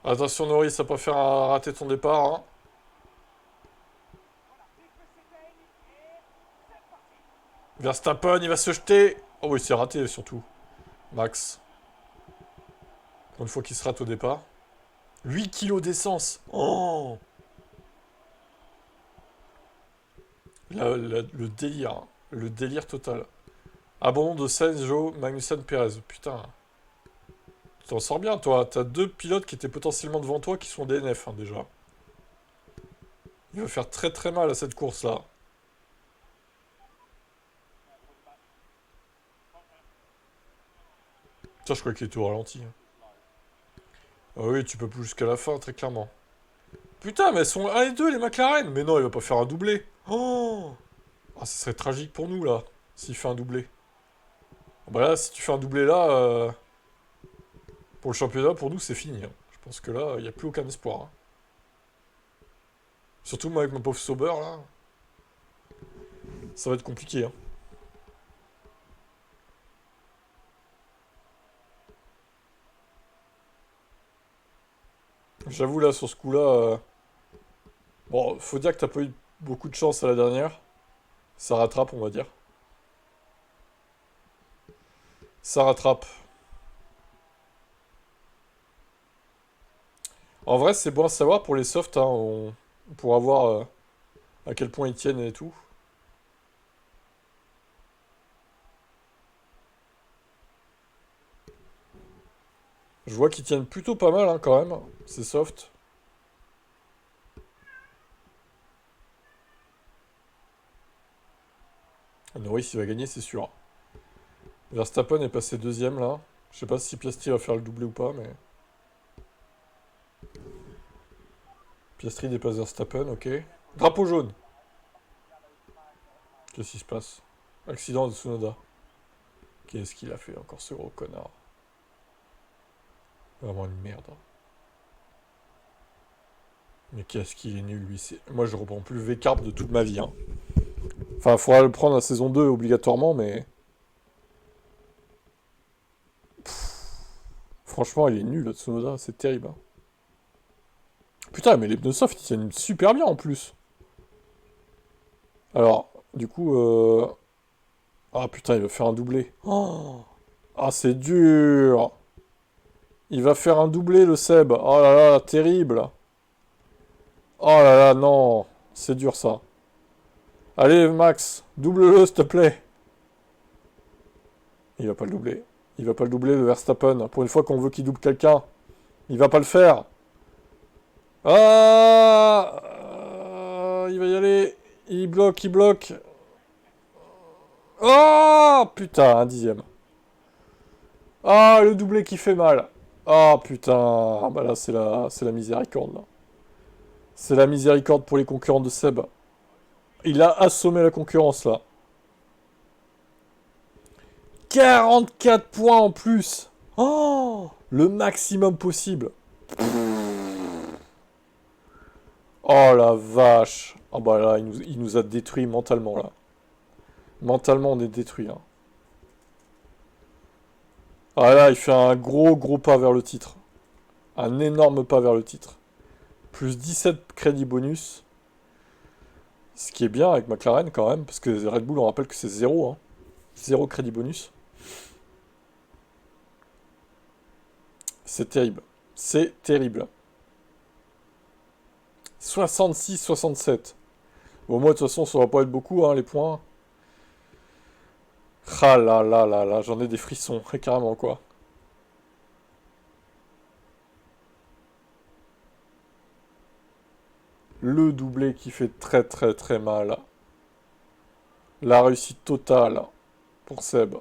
Attention, Norris, à pas faire rater ton départ. Hein. Verstappen, il va se jeter. Oh oui, c'est raté, surtout. Max. Une fois qu'il se rate au départ. 8 kilos d'essence. Oh! Le délire. Hein. Le délire total. Abandon de Sainz, Joe, Magnussen, Perez. Putain. Tu t'en sors bien, toi. T'as deux pilotes qui étaient potentiellement devant toi qui sont DNF, hein, déjà. Il va faire très très mal à cette course-là. Tiens, je crois qu'il est tout ralenti. Hein. Ah oui, tu peux plus jusqu'à la fin, très clairement. Putain, mais elles sont 1 et 2, les McLaren. Mais non, il va pas faire un doublé. Oh! Ah, ça serait tragique pour nous, là, s'il fait un doublé. Bah là, si tu fais un doublé là, pour le championnat, pour nous, c'est fini. Hein. Je pense que là, il n'y a plus aucun espoir. Hein. Surtout moi avec mon pauvre Sauber, là. Ça va être compliqué. Hein. J'avoue, là, sur ce coup-là... Bon, faut dire que t'as pas eu beaucoup de chance à la dernière. Ça rattrape, on va dire. Ça rattrape. En vrai, c'est bon à savoir pour les softs, hein, pour voir à quel point ils tiennent et tout. Je vois qu'ils tiennent plutôt pas mal, hein, quand même, ces softs. Norris, il va gagner, c'est sûr. Verstappen est passé deuxième, là. Je sais pas si Piastri va faire le doublé ou pas, mais... Piastri dépasse Verstappen, ok. Drapeau jaune. Qu'est-ce qui se passe? Accident de Tsunoda. Qu'est-ce qu'il a fait encore, ce gros connard? Vraiment une merde. Mais qu'est-ce qu'il est nul, lui. Moi, je reprends plus le V-Carp de toute ma vie. Hein. Enfin, il faudra le prendre à saison 2 obligatoirement, mais... Franchement, il est nul, le Tsunoda. C'est terrible. Hein. Putain, mais les pneus soft, ils tiennent super bien, en plus. Alors, du coup... Ah, putain, il va faire un doublé. Oh ah, c'est dur. Il va faire un doublé, le Seb. Oh là là, terrible. Oh là là, non. C'est dur, ça. Allez, Max, double-le, s'il te plaît. Il va pas le doubler. Il va pas le doubler, le Verstappen. Pour une fois qu'on veut qu'il double quelqu'un. Il va pas le faire. Ah il va y aller. Il bloque, il bloque. Oh putain, un dixième. Ah, le doublé qui fait mal. Ah putain. Ah, bah là, c'est la miséricorde, là. C'est la miséricorde pour les concurrents de Seb. Il a assommé la concurrence, là. 44 points en plus. Oh, le maximum possible. Oh la vache. Ah bah là, il nous a détruit mentalement, là. Mentalement, on est détruit, hein. Ah là, il fait un gros gros pas vers le titre. Un énorme pas vers le titre. Plus 17 crédits bonus. Ce qui est bien avec McLaren quand même, parce que Red Bull, on rappelle que c'est 0, hein. 0 crédit bonus. C'est terrible. C'est terrible. 66-67. Bon, moi, de toute façon, ça va pas être beaucoup, hein, les points. Ah là là là là, j'en ai des frissons, carrément, quoi. Le doublé qui fait très très très mal. La réussite totale pour Seb.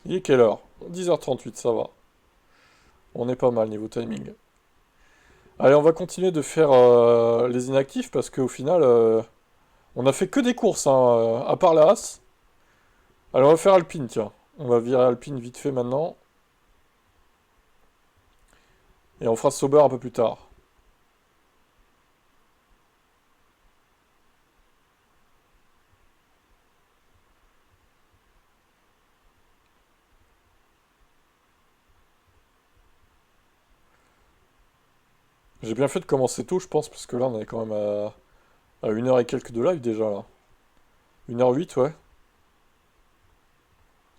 Il est quelle heure? 10h38, ça va. On est pas mal niveau timing. Allez, on va continuer de faire les inactifs parce qu'au final, on a fait que des courses, hein, à part la As. Allez, on va faire Alpine, tiens. On va virer Alpine vite fait maintenant. Et on fera Sauber un peu plus tard. J'ai bien fait de commencer tôt, je pense, parce que là, on est quand même à 1h et quelques de live déjà, là. 1h08, ouais.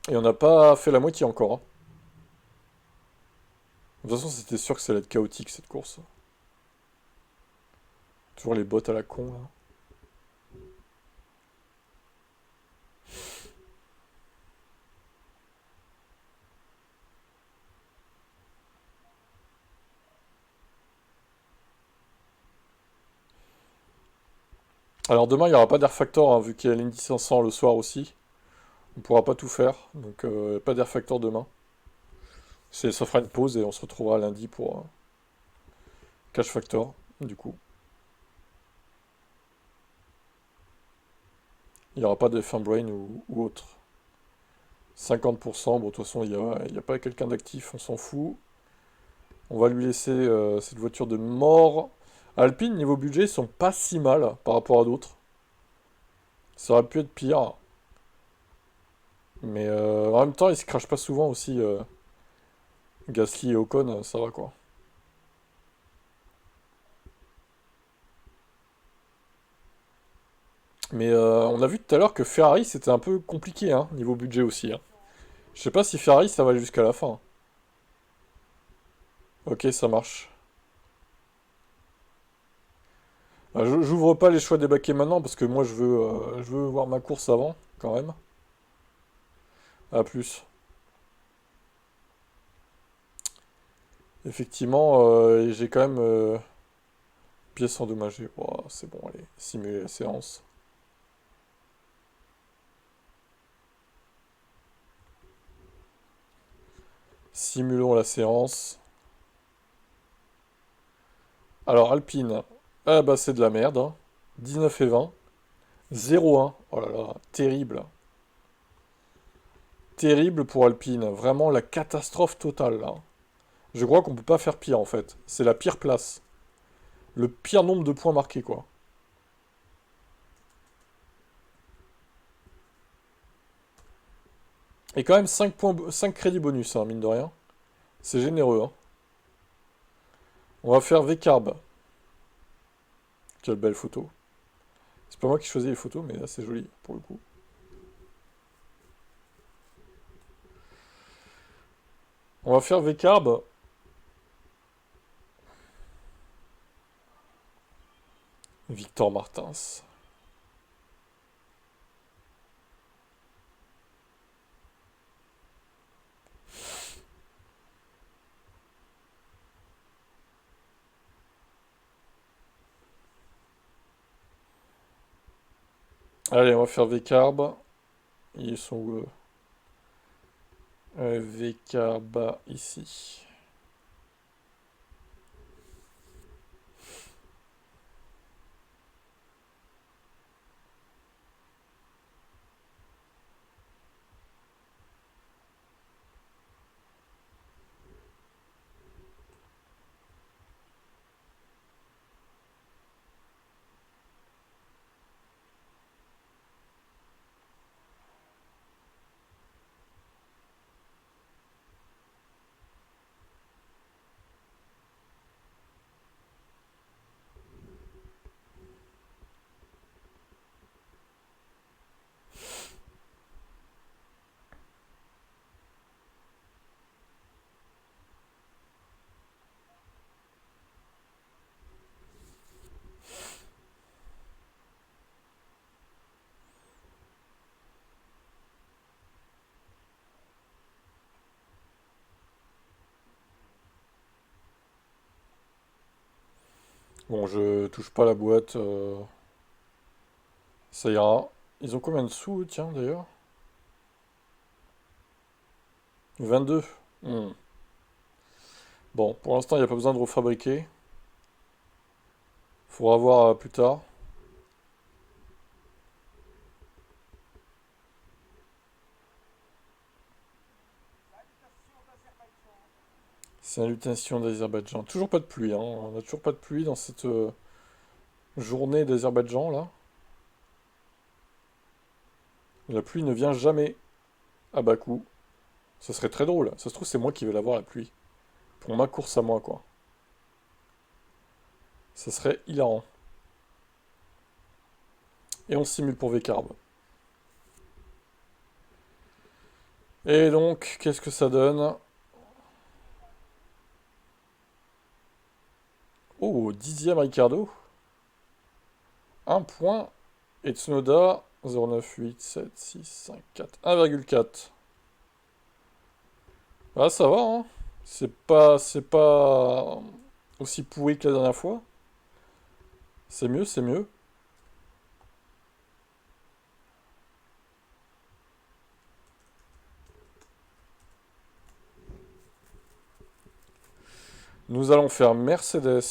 Et on n'a pas fait la moitié encore, hein. De toute façon, c'était sûr que ça allait être chaotique, cette course. Toujours les bottes à la con, là. Alors demain, il n'y aura pas d'Air Factor, hein, vu qu'il y a l'Indy 500 le soir aussi. On pourra pas tout faire, donc pas d'Air Factor demain. Ça fera une pause et on se retrouvera lundi pour Cash Factor, du coup. Il n'y aura pas de F1 Brain ou autre. 50%, bon de toute façon, il y a pas quelqu'un d'actif, on s'en fout. On va lui laisser cette voiture de mort. Alpine, niveau budget, ils sont pas si mal par rapport à d'autres. Ça aurait pu être pire. Mais en même temps, ils se crachent pas souvent aussi. Gasly et Ocon, ça va quoi. Mais on a vu tout à l'heure que Ferrari, c'était un peu compliqué, hein, niveau budget aussi. Hein. Je sais pas si Ferrari, ça va aller jusqu'à la fin. Ok, ça marche. J'ouvre pas les choix des baquets maintenant parce que moi je veux voir ma course avant, quand même. À plus. Effectivement, j'ai quand même pièces endommagées. Oh, c'est bon, allez, simuler la séance. Simulons la séance. Alors, Alpine. Ah bah c'est de la merde. Hein. 19 et 20. 0-1. Oh là là, terrible. terrible pour Alpine. Vraiment la catastrophe totale, là. Je crois qu'on peut pas faire pire, en fait. C'est la pire place. Le pire nombre de points marqués, quoi. Et quand même 5 crédits bonus, hein, mine de rien. C'est généreux, hein. On va faire V-Carb. Quelle belle photo. C'est pas moi qui choisis les photos, mais là c'est joli, pour le coup. On va faire V-Carb. Victor Martins. Allez, on va faire V-Carb. Ils sont où V-Carb ici. Bon, je touche pas la boîte. Ça ira. Ils ont combien de sous, tiens, d'ailleurs? 22. Hmm. Bon, pour l'instant, il n'y a pas besoin de refabriquer. Faudra voir plus tard. Salutations d'Azerbaïdjan. Toujours pas de pluie, hein. On n'a toujours pas de pluie dans cette journée d'Azerbaïdjan, là. La pluie ne vient jamais à Bakou. Ça serait très drôle. Ça se trouve, c'est moi qui vais l'avoir, la pluie. Pour ma course à moi, quoi. Ça serait hilarant. Et on simule pour V-Carb. Et donc, qu'est-ce que ça donne? Oh, 10e Ricardo. 1 point. Et Tsunoda, 0,9, 8, 7, 6, 5, 4. 1,4. Ah, ça va, hein. C'est pas aussi pourri que la dernière fois. C'est mieux, c'est mieux. Nous allons faire Mercedes.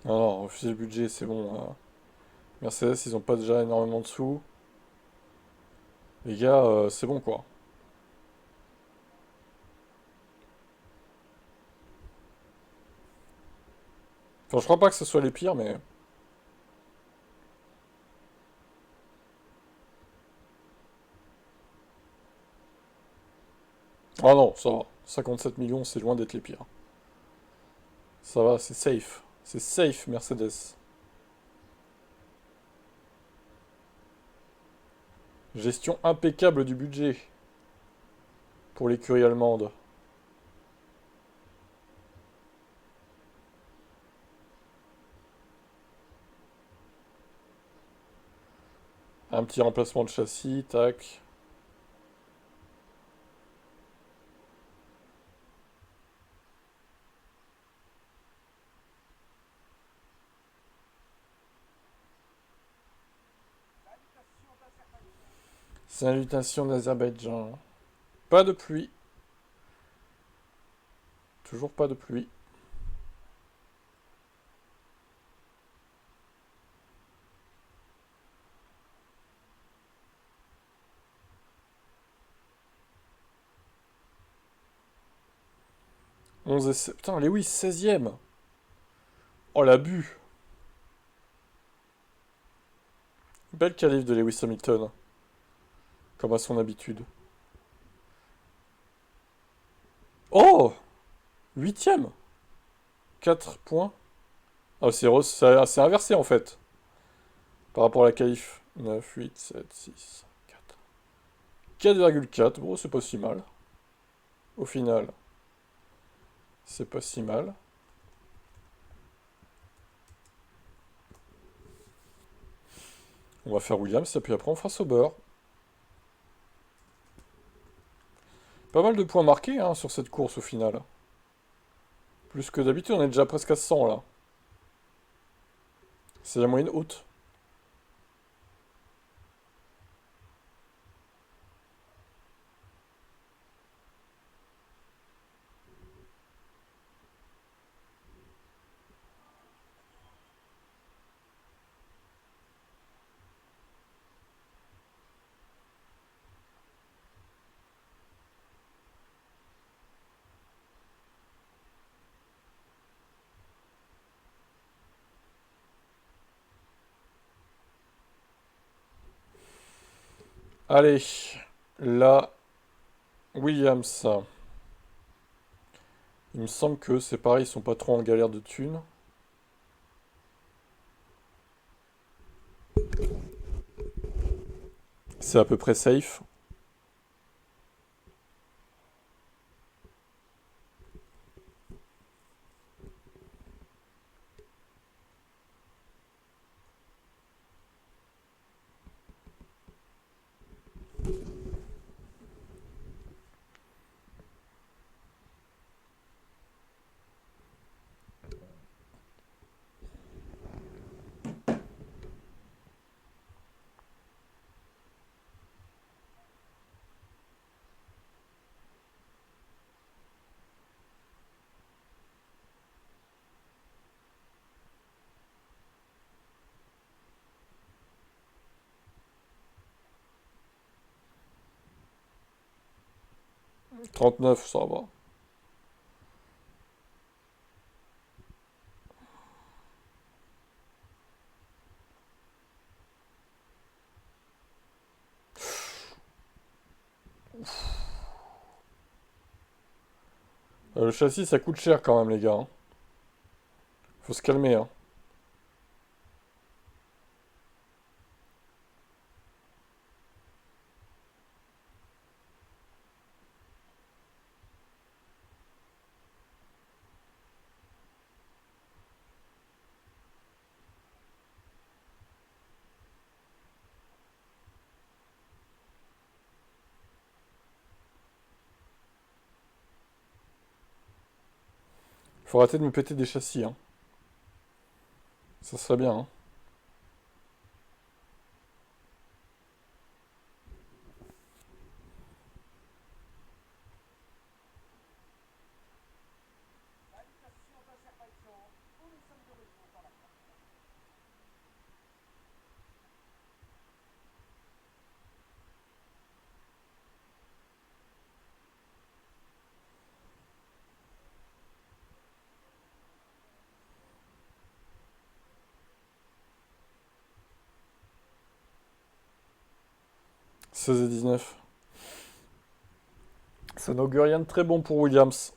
Non, non, refuser le budget, c'est bon. Mercedes, ils ont pas déjà énormément de sous. Les gars, c'est bon, quoi. Enfin, je crois pas que ce soit les pires, mais... Ah non, ça va. 57 millions, c'est loin d'être les pires. Ça va, c'est safe. C'est safe, Mercedes. Gestion impeccable du budget pour l'écurie allemande. Un petit remplacement de châssis, tac. Salutations d'Azerbaïdjan. Pas de pluie. Toujours pas de pluie. Putain, Lewis, 16ème. Oh, l'abus. Belle qualif de Lewis Hamilton. Comme à son habitude. Oh, 8ème. 4 points. Ah, c'est inversé en fait. Par rapport à la qualif. 9, 8, 7, 6, 4. 4,4. Bon, c'est pas si mal. Au final, c'est pas si mal. On va faire Williams, et puis après on fera Sauber. Pas mal de points marqués hein, sur cette course au final. Plus que d'habitude, on est déjà presque à 100 là. C'est la moyenne haute. Allez, là, Williams. Il me semble que c'est pareil, ils sont pas trop en galère de thunes. C'est à peu près safe. « 39, ça va. Le châssis, ça coûte cher quand même, les gars, hein. Faut se calmer, hein. Faut arrêter de me péter des châssis, hein. Ça serait bien, hein. « 16 et 19. Ça n'augure rien de très bon pour Williams.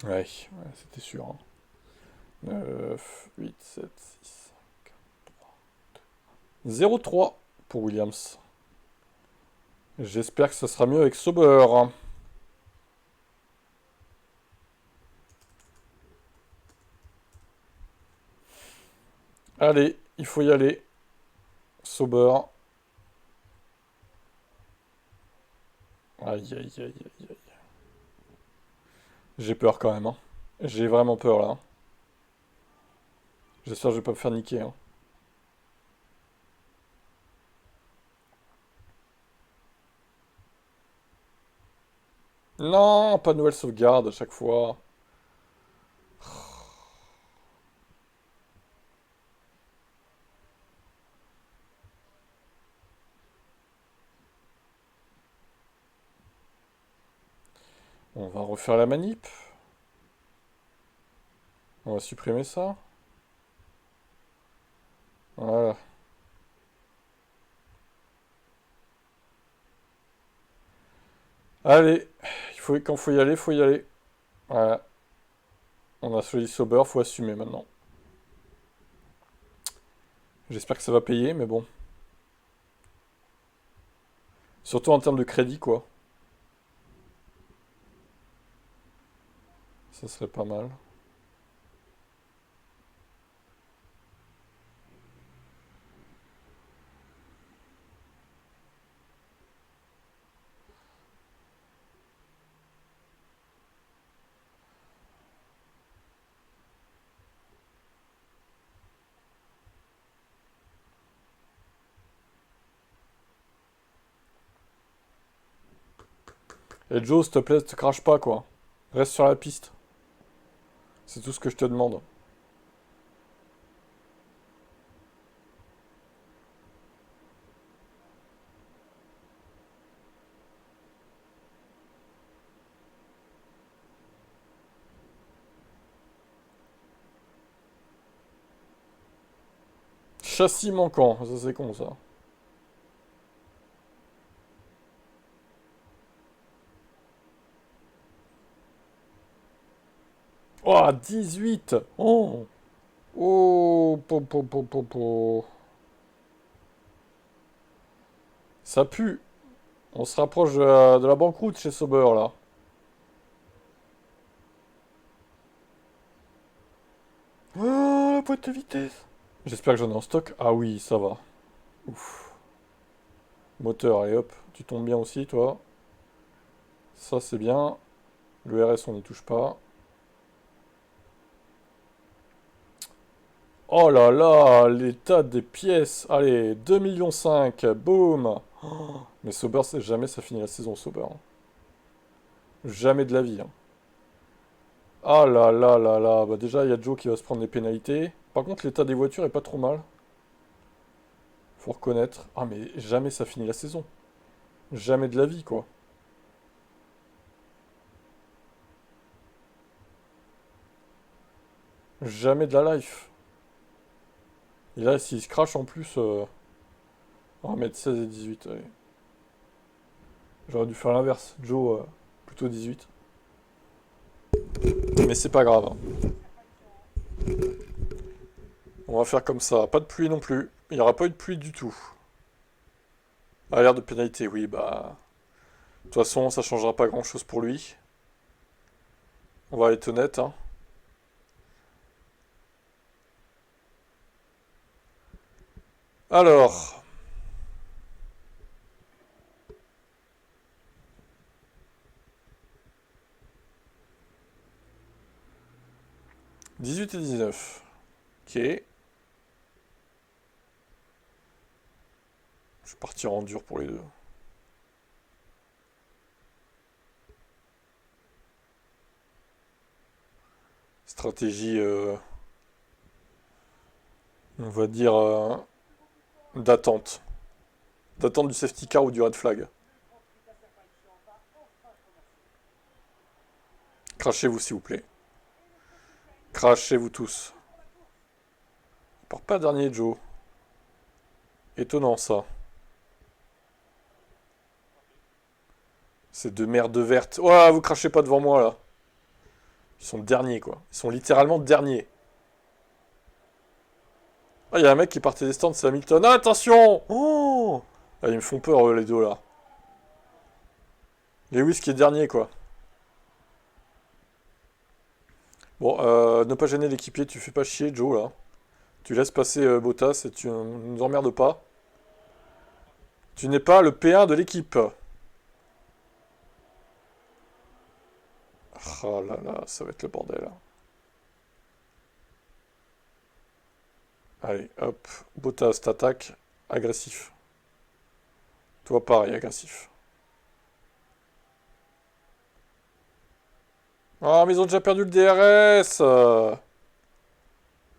Ouais, c'était sûr. Hein. 9, 8, 7, 6, 0-3 pour Williams. J'espère que ça sera mieux avec Sauber. Allez, il faut y aller. Sauber. Aïe, aïe, aïe, aïe, aïe. J'ai peur quand même. Hein. J'ai vraiment peur là. Hein. J'espère que je vais pas me faire niquer. Hein. Non, pas de nouvelle sauvegarde à chaque fois. On va refaire la manip. On va supprimer ça. Voilà. Allez, quand faut y aller, faut y aller. Voilà. On a choisi Sauber, faut assumer maintenant. J'espère que ça va payer, mais bon. Surtout en termes de crédit, quoi. Ça serait pas mal. Et Joe, s'il te plaît, te crache pas, quoi. Reste sur la piste. C'est tout ce que je te demande. Châssis manquant, ça c'est con ça. Oh, 18. Oh, oh, po. Ça pue. On se rapproche de la banqueroute chez Sauber là. Oh, la boîte de vitesse. J'espère que j'en ai en stock. Ah oui, ça va. Ouf. Moteur, allez hop. Tu tombes bien aussi, toi. Ça, c'est bien. Le RS, on n'y touche pas. Oh là là, l'état des pièces. Allez, 2,5 millions. Boum. Oh, mais Sauber, c'est jamais ça finit la saison Sauber. Hein. Jamais de la vie. Hein. Ah là là là là. Bah déjà, il y a Joe qui va se prendre les pénalités. Par contre, l'état des voitures est pas trop mal. Faut reconnaître. Ah mais jamais ça finit la saison. Jamais de la vie, quoi. Jamais de la life. Et là, s'il se crache en plus, on va mettre 16 et 18. Allez. J'aurais dû faire l'inverse. Joe, plutôt 18. Mais c'est pas grave. Hein. On va faire comme ça. Pas de pluie non plus. Il n'y aura pas eu de pluie du tout. À l'air de pénalité, oui, bah. De toute façon, ça changera pas grand chose pour lui. On va être honnête, hein. Alors. 18 et 19. Ok. Je vais partir en dur pour les deux. Stratégie, on va dire, d'attente. D'attente du safety car ou du red flag. Crachez-vous, s'il vous plaît. Crachez-vous tous. Pars pas dernier, Joe. Étonnant, ça. C'est de merde verte. Ouah, vous crachez pas devant moi, là. Ils sont derniers, quoi. Ils sont littéralement derniers. Ah, il y a un mec qui partait des stands, c'est Hamilton. Ah, attention! Oh! Ah, ils me font peur, les deux, là. Lewis qui est dernier, quoi. Bon, ne pas gêner l'équipier, tu fais pas chier, Joe, là. Tu laisses passer Bottas et tu nous emmerdes pas. Tu n'es pas le P1 de l'équipe. Oh là là, ça va être le bordel. Allez, hop. Bottas, t'attaques. Agressif. Toi, pareil, agressif. Ah, mais ils ont déjà perdu le DRS.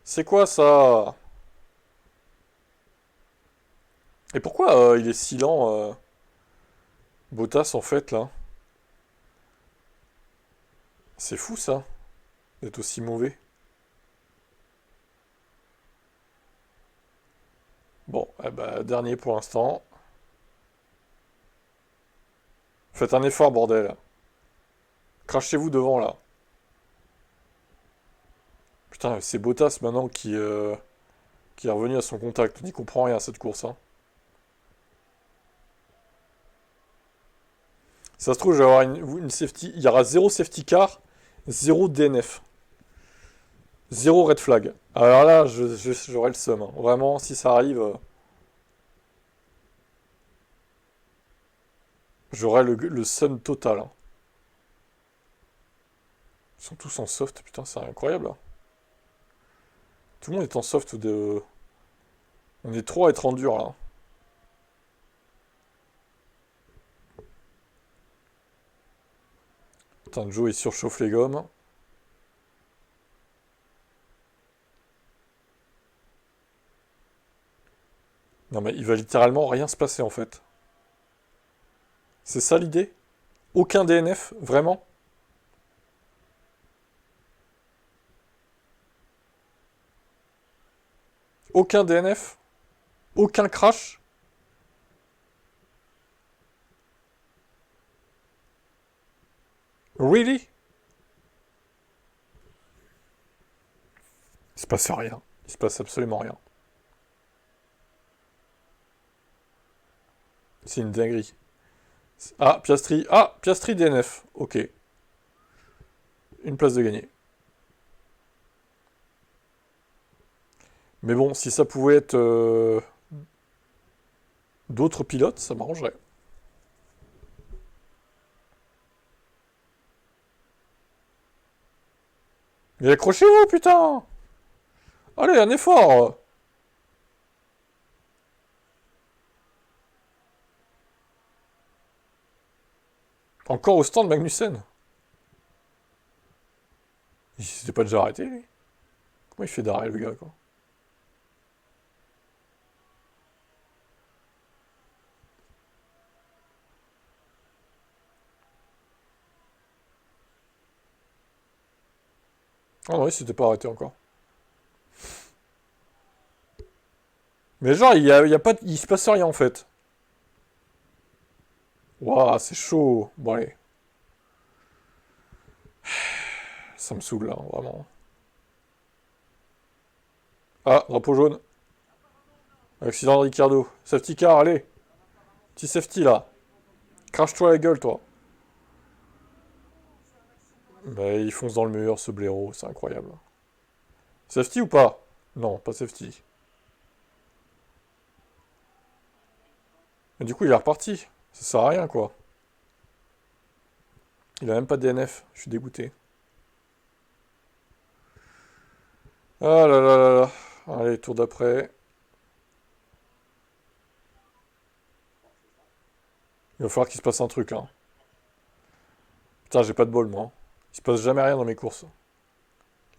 C'est quoi ça? Et pourquoi il est si lent, Bottas, en fait, là? C'est fou, ça, d'être aussi mauvais. Bon, eh ben, dernier pour l'instant. Faites un effort, bordel. Crachez-vous devant, là. Putain, c'est Bottas, maintenant, qui est revenu à son contact. On n'y comprend rien à cette course, hein. Ça se trouve, je vais avoir une safety. Il y aura zéro safety car, zéro DNF. Zéro red flag. Alors là, j'aurai le seum, hein. Vraiment, si ça arrive, j'aurai le seum total, hein. Ils sont tous en soft, putain, c'est incroyable, hein. Tout le monde est en soft de... On est trop à être en dur, là. Putain, Joe, il surchauffe les gommes. Non mais il va littéralement rien se passer, en fait. C'est ça l'idée? Aucun DNF, vraiment? Aucun DNF? Aucun crash? Really? Il se passe rien. Il se passe absolument rien. C'est une dinguerie. Ah, Piastri. Ah, Piastri DNF. Ok. Une place de gagné. Mais bon, si ça pouvait être d'autres pilotes, ça m'arrangerait. Mais accrochez-vous, putain! Allez, un effort! Encore au stand Magnussen. Il s'était pas déjà arrêté, lui? Comment il fait d'arrêt, le gars, quoi? Ah non, il s'était pas arrêté encore. Mais genre, il y a pas, il se passe rien, en fait. Waouh, c'est chaud. Bon, allez. Ça me saoule, là, vraiment. Ah, drapeau jaune. Accident de Ricardo. Safety car, allez. Petit safety, là. Crache-toi la gueule, toi. Bah, il fonce dans le mur, ce blaireau, c'est incroyable. Safety ou pas? Non, pas safety. Et du coup, il est reparti. Ça sert à rien, quoi. Il a même pas de DNF. Je suis dégoûté. Ah là là là là. Allez, tour d'après. Il va falloir qu'il se passe un truc, là. Putain, j'ai pas de bol, moi. Il se passe jamais rien dans mes courses.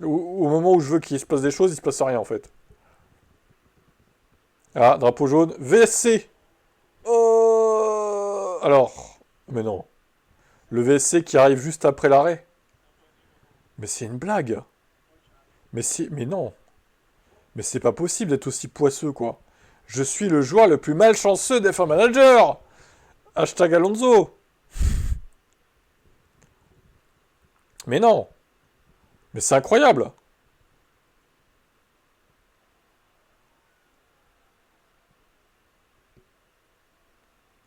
Au moment où je veux qu'il se passe des choses, il se passe rien, en fait. Ah, drapeau jaune. VSC. Oh, alors. Mais non. Le VSC qui arrive juste après l'arrêt. Mais c'est une blague. Mais non. Mais c'est pas possible d'être aussi poisseux, quoi. Je suis le joueur le plus malchanceux des F1 Manager. Hashtag Alonso. Mais non. Mais c'est incroyable.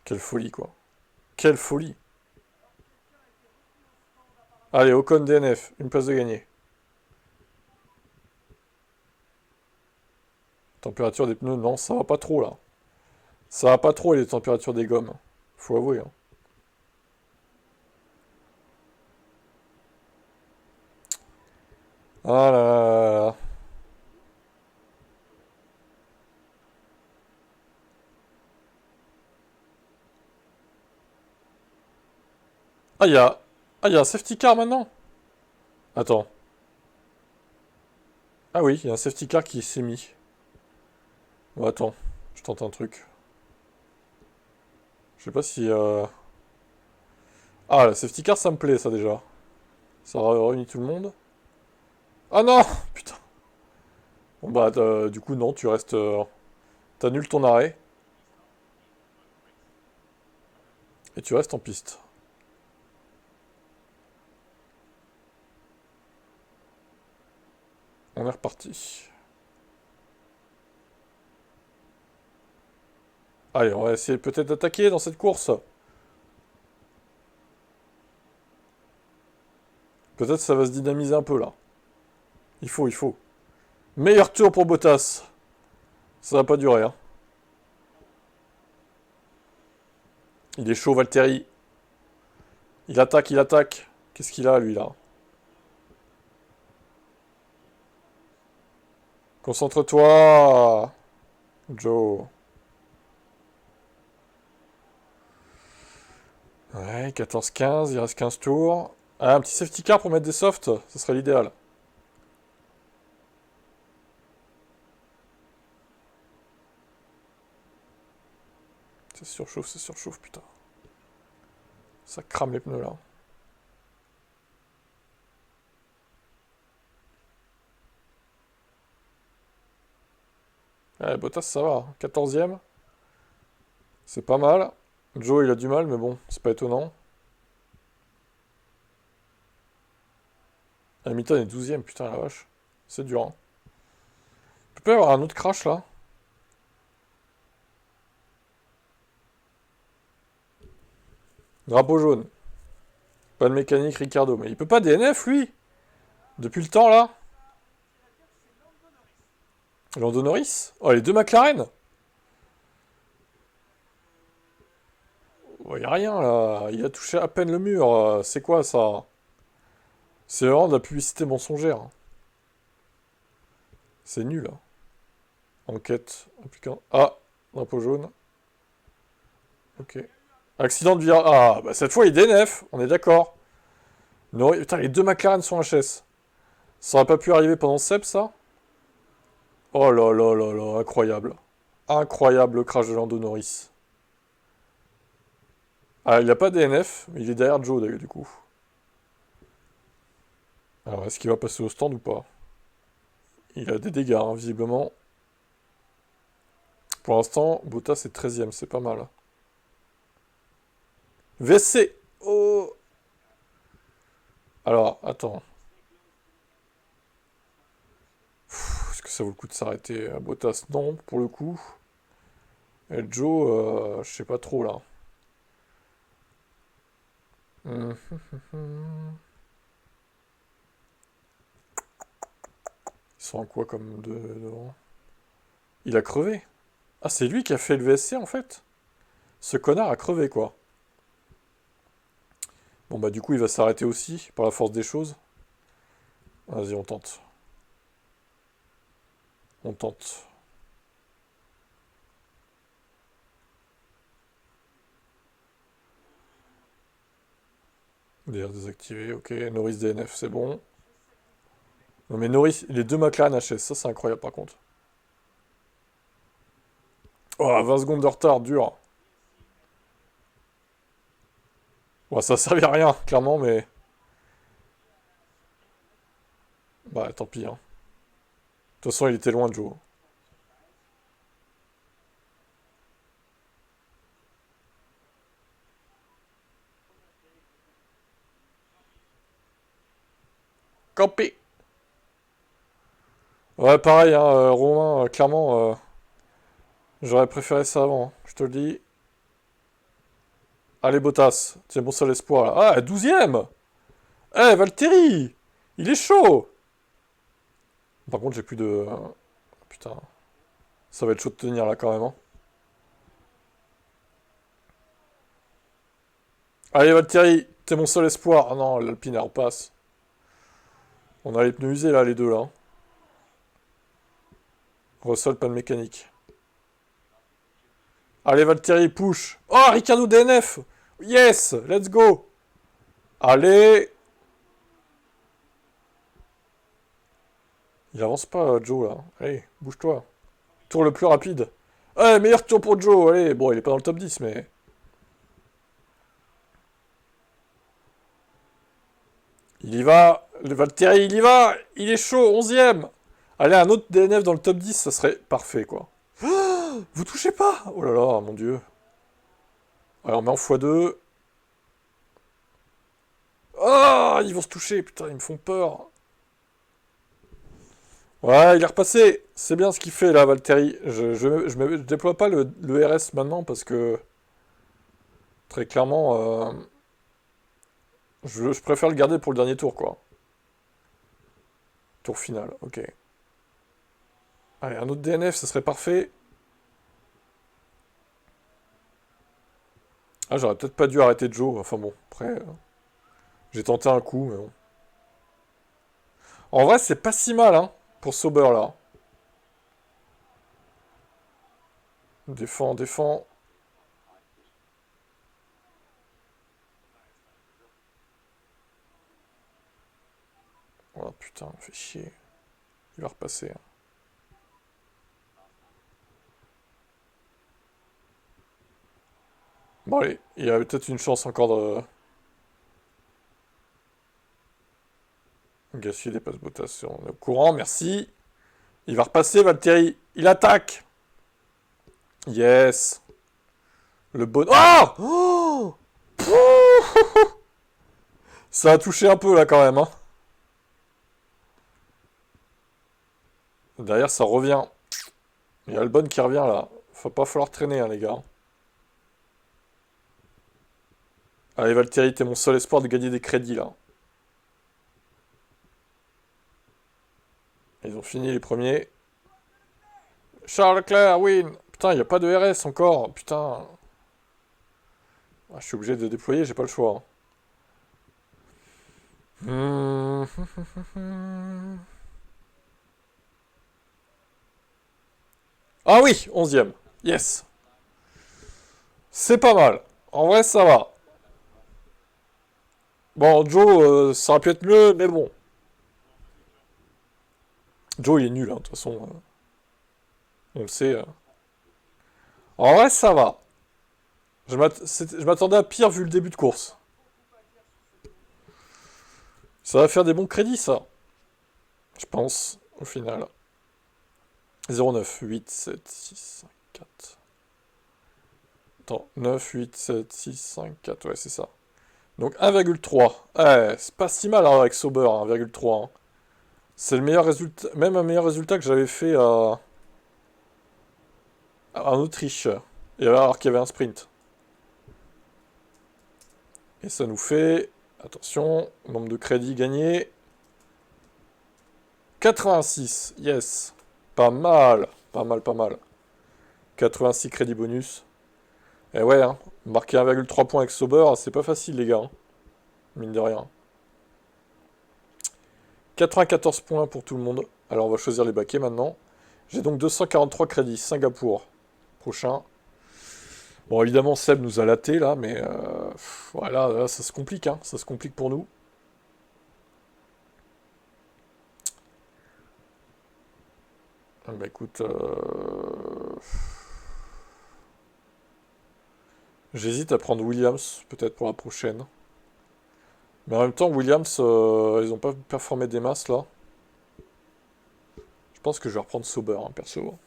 Quelle folie, quoi. Quelle folie. Allez, Ocon DNF. Une place de gagner. Température des pneus, non, ça va pas trop, là. Ça va pas trop, les températures des gommes. Faut avouer, hein. Ah là là là. Ah, il y a... Ah, il y a un safety car maintenant. Attends. Ah oui, il y a un safety car qui s'est mis. Bon, attends. Je tente un truc. Je sais pas si... Ah, le safety car, ça me plaît, ça, déjà. Ça réunit tout le monde. Ah non. Putain. Bon, bah, du coup, non, tu restes... T'annules ton arrêt. Et tu restes en piste. On est reparti. Allez, on va essayer peut-être d'attaquer dans cette course. Peut-être ça va se dynamiser un peu, là. Il faut, il faut. Meilleur tour pour Bottas. Ça va pas durer, hein. Il est chaud, Valtteri. Il attaque, il attaque. Qu'est-ce qu'il a, lui, là? Concentre-toi, Joe. Ouais, 14-15, il reste 15 tours. Ah, un petit safety car pour mettre des softs, ça serait l'idéal. Ça surchauffe, putain. Ça crame les pneus, là. Ouais, Bottas, ça va. 14ème. C'est pas mal. Joe, il a du mal, mais bon, c'est pas étonnant. Hamilton est 12ème, putain, la vache. C'est dur, hein. Il peut pas y avoir un autre crash, là? Drapeau jaune. Pas de mécanique, Ricardo. Mais il peut pas DNF, lui? Depuis le temps, là? Lando Norris? Oh, les deux McLaren? Oh, y a rien, là. Il a touché à peine le mur. C'est quoi, ça? C'est vraiment de la publicité mensongère. C'est nul, hein. Enquête. Impliquant... Ah! Drapeau jaune. Ok. Accident de virage. Ah, bah cette fois, il DNF. On est d'accord. Norris... Putain, les deux McLaren sont HS. Ça aurait pas pu arriver pendant Seb, ça? Oh là là là là, incroyable. Incroyable le crash de Lando Norris. Ah, il a pas DNF, mais il est derrière Joe, du coup. Alors, est-ce qu'il va passer au stand ou pas? Il a des dégâts, hein, visiblement. Pour l'instant, Bottas est 13ème, c'est pas mal. VC. Oh. Alors, attends. Est-ce que ça vaut le coup de s'arrêter? Bottas, non, pour le coup. Et Joe, je sais pas trop, là. Hum. Ils sont en quoi comme devant? Il a crevé. Ah, c'est lui qui a fait le VSC, en fait? Ce connard a crevé, quoi. Bon, bah, du coup, il va s'arrêter aussi, par la force des choses. Vas-y, on tente. On tente. DR désactivé, ok. Norris DNF, c'est bon. Non, mais Norris, les deux McLaren HS, ça, c'est incroyable, par contre. Oh, 20 secondes de retard, dur. Bon, ça servait à rien, clairement, mais... Bah, tant pis, hein. De toute façon, il était loin, Joe. Campé. Ouais, pareil, hein, Romain, clairement, j'aurais préféré ça avant, hein, je te le dis. Allez, Bottas, c'est mon seul espoir, là. Ah, 12ème. Eh, Valtteri. Il est chaud. Par contre, j'ai plus de... Putain, ça va être chaud de tenir, là, quand même, hein. Allez, Valtteri, t'es mon seul espoir. Ah non, l'Alpine, elle repasse. On a les pneus usés, là, les deux, là. Russell, pas de mécanique. Allez, Valtteri, push. Oh, Ricciardo DNF. Yes, let's go. Allez. Il avance pas, Joe, là. Allez, bouge-toi. Tour le plus rapide. Ouais, meilleur tour pour Joe, allez. Bon, il est pas dans le top 10, mais... Il y va. Le Valtteri, il y va. Il est chaud, 11ème. Allez, un autre DNF dans le top 10, ça serait parfait, quoi. Vous touchez pas. Oh là là, mon dieu. Alors, on met en x2. Ah, ils vont se toucher, putain, ils me font peur. Ouais, il est repassé. C'est bien ce qu'il fait, là, Valtteri. Je déploie pas le RS maintenant, parce que... Très clairement... je préfère le garder pour le dernier tour, quoi. Tour final, ok. Allez, un autre DNF, ça serait parfait. Ah, j'aurais peut-être pas dû arrêter Joe. Enfin bon, après... j'ai tenté un coup, mais bon. En vrai, c'est pas si mal, hein, pour Sauber, là. Défend, défend. Oh putain, fait chier. Il va repasser, hein. Bon, allez, il y a peut-être une chance encore de... Gassier dépasse Bottas, on est au courant, merci. Il va repasser, Valtteri. Il attaque. Yes. Le bon... Oh, oh. Ça a touché un peu, là, quand même, hein. Derrière, ça revient. Il y a Albon qui revient, là. Faut pas falloir traîner, hein, les gars. Allez, Valtteri, t'es mon seul espoir de gagner des crédits, là. Ils ont fini les premiers. Charles Leclerc, win. Putain, il n'y a pas de RS encore. Putain. Ah, je suis obligé de déployer, j'ai pas le choix, hein. Ah oui, 11ème. Yes. C'est pas mal. En vrai, ça va. Bon, Joe, ça aurait pu être mieux, mais bon. Joe, il est nul, hein, de toute façon. On le sait. En vrai, ça va. Je m'attendais à pire vu le début de course. Ça va faire des bons crédits, ça. Je pense, au final. 0,9, 8, 7, 6, 5, 4. Attends, 9, 8, 7, 6, 5, 4. Ouais, c'est ça. Donc 1,3. Ouais, c'est pas si mal, hein, avec Sauber, 1,3. Hein. C'est le meilleur résultat, même un meilleur résultat que j'avais fait en Autriche. Et alors qu'il y avait un sprint. Et ça nous fait, attention, nombre de crédits gagnés. 86, yes. Pas mal, pas mal, pas mal. 86 crédits bonus. Et ouais, hein, marquer 1,3 points avec Sauber, c'est pas facile, les gars. Hein. Mine de rien. 94 points pour tout le monde. Alors on va choisir les baquets maintenant. J'ai donc 243 crédits. Singapour. Prochain. Bon, évidemment, Seb nous a laté là, mais voilà, là, ça se complique, hein. Ça se complique pour nous. Ah, bah écoute, j'hésite à prendre Williams, peut-être pour la prochaine. Mais en même temps, Williams, ils ont pas performé des masses là. Je pense que je vais reprendre Sauber, hein, perso.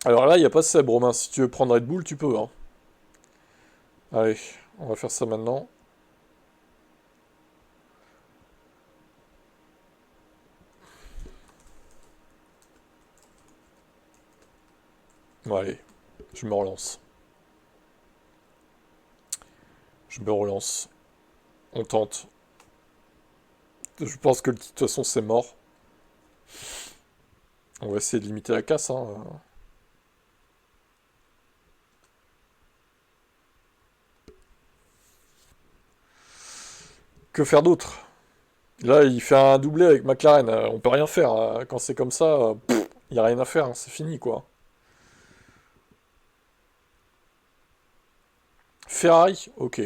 Alors là, il n'y a pas de Seb, Romain. Si tu veux prendre Red Bull, tu peux, hein. Allez, on va faire ça maintenant. Bon, allez, je me relance. Je me relance. On tente. Je pense que de toute façon, c'est mort. On va essayer de limiter la casse, hein. Que faire d'autre? Là, il fait un doublé avec McLaren. On peut rien faire. Quand c'est comme ça, il n'y a rien à faire, hein. C'est fini, quoi. Ferrari? Ok.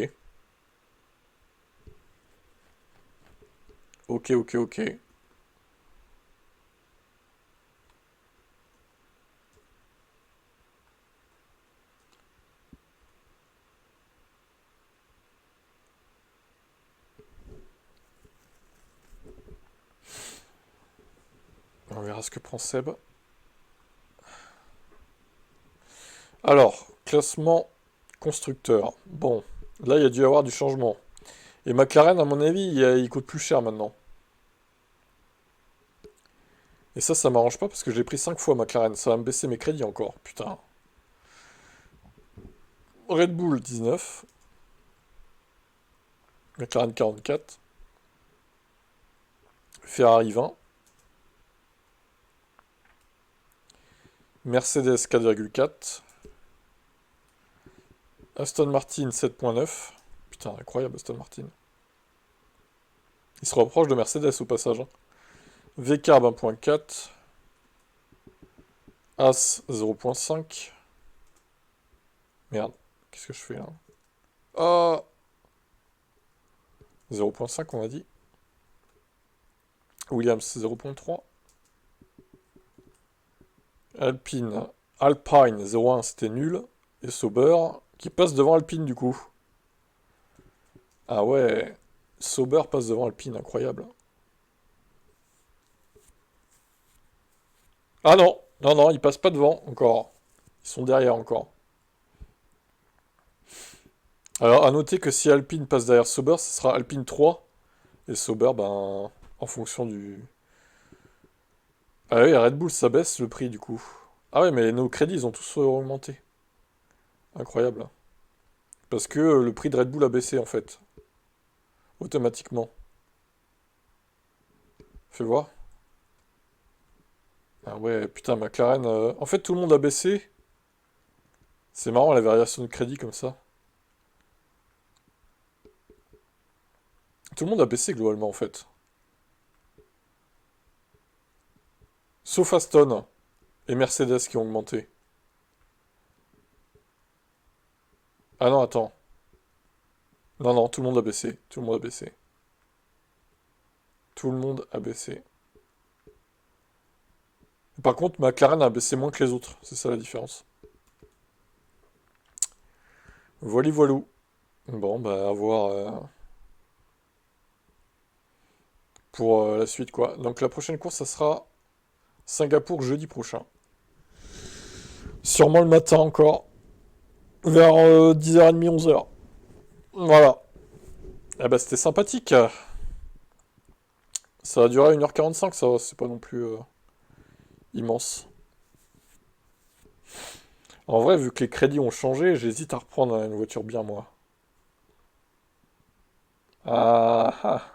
Ok, ok, ok. On verra ce que prend Seb. Alors, classement constructeur. Bon, là, il y a dû y avoir du changement. Et McLaren, à mon avis, il coûte plus cher maintenant. Et ça m'arrange pas parce que j'ai pris 5 fois McLaren. Ça va me baisser mes crédits encore. Putain. Red Bull 19. McLaren 44. Ferrari 20. Mercedes 4,4. Aston Martin 7,9. Putain, incroyable Aston Martin. Il se rapproche de Mercedes au passage, hein. VCarb 1,4. As 0,5. Merde, qu'est-ce que je fais là? Ah, 0,5 on a dit. Williams 0,3. Alpine 0,1 c'était nul. Et Sauber qui passe devant Alpine du coup. Ah ouais, Sauber passe devant Alpine, incroyable. Ah non, non, non, ils passent pas devant encore. Ils sont derrière encore. Alors à noter que si Alpine passe derrière Sauber, ce sera Alpine 3. Et Sauber, ben, en fonction du... Ah oui, Red Bull, ça baisse le prix du coup. Ah ouais, mais nos crédits, ils ont tous augmenté. Incroyable, hein. Parce que le prix de Red Bull a baissé en fait. Automatiquement. Fais voir. Ah ouais, putain, McLaren. En fait, tout le monde a baissé. C'est marrant la variation de crédit comme ça. Tout le monde a baissé globalement en fait. Sauf Aston et Mercedes qui ont augmenté. Ah non, attends. Non, non, tout le monde a baissé. Tout le monde a baissé. Tout le monde a baissé. Par contre, McLaren a baissé moins que les autres. C'est ça la différence. Voilà, voilou. Bon, bah, à voir pour la suite, quoi. Donc, la prochaine course, ça sera Singapour jeudi prochain. Sûrement le matin encore. Vers 10h30, 11h. Voilà. Eh bah, c'était sympathique. Ça a duré 1h45, ça va, c'est pas non plus immense. En vrai, vu que les crédits ont changé, j'hésite à reprendre une voiture bien, moi. Ah ah.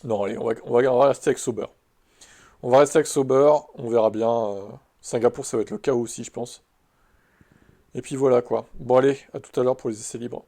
Non, allez, on va rester avec Sauber. On va rester avec Sauber, on verra bien. Singapour, ça va être le chaos aussi, je pense. Et puis voilà, quoi. Bon, allez, à tout à l'heure pour les essais libres.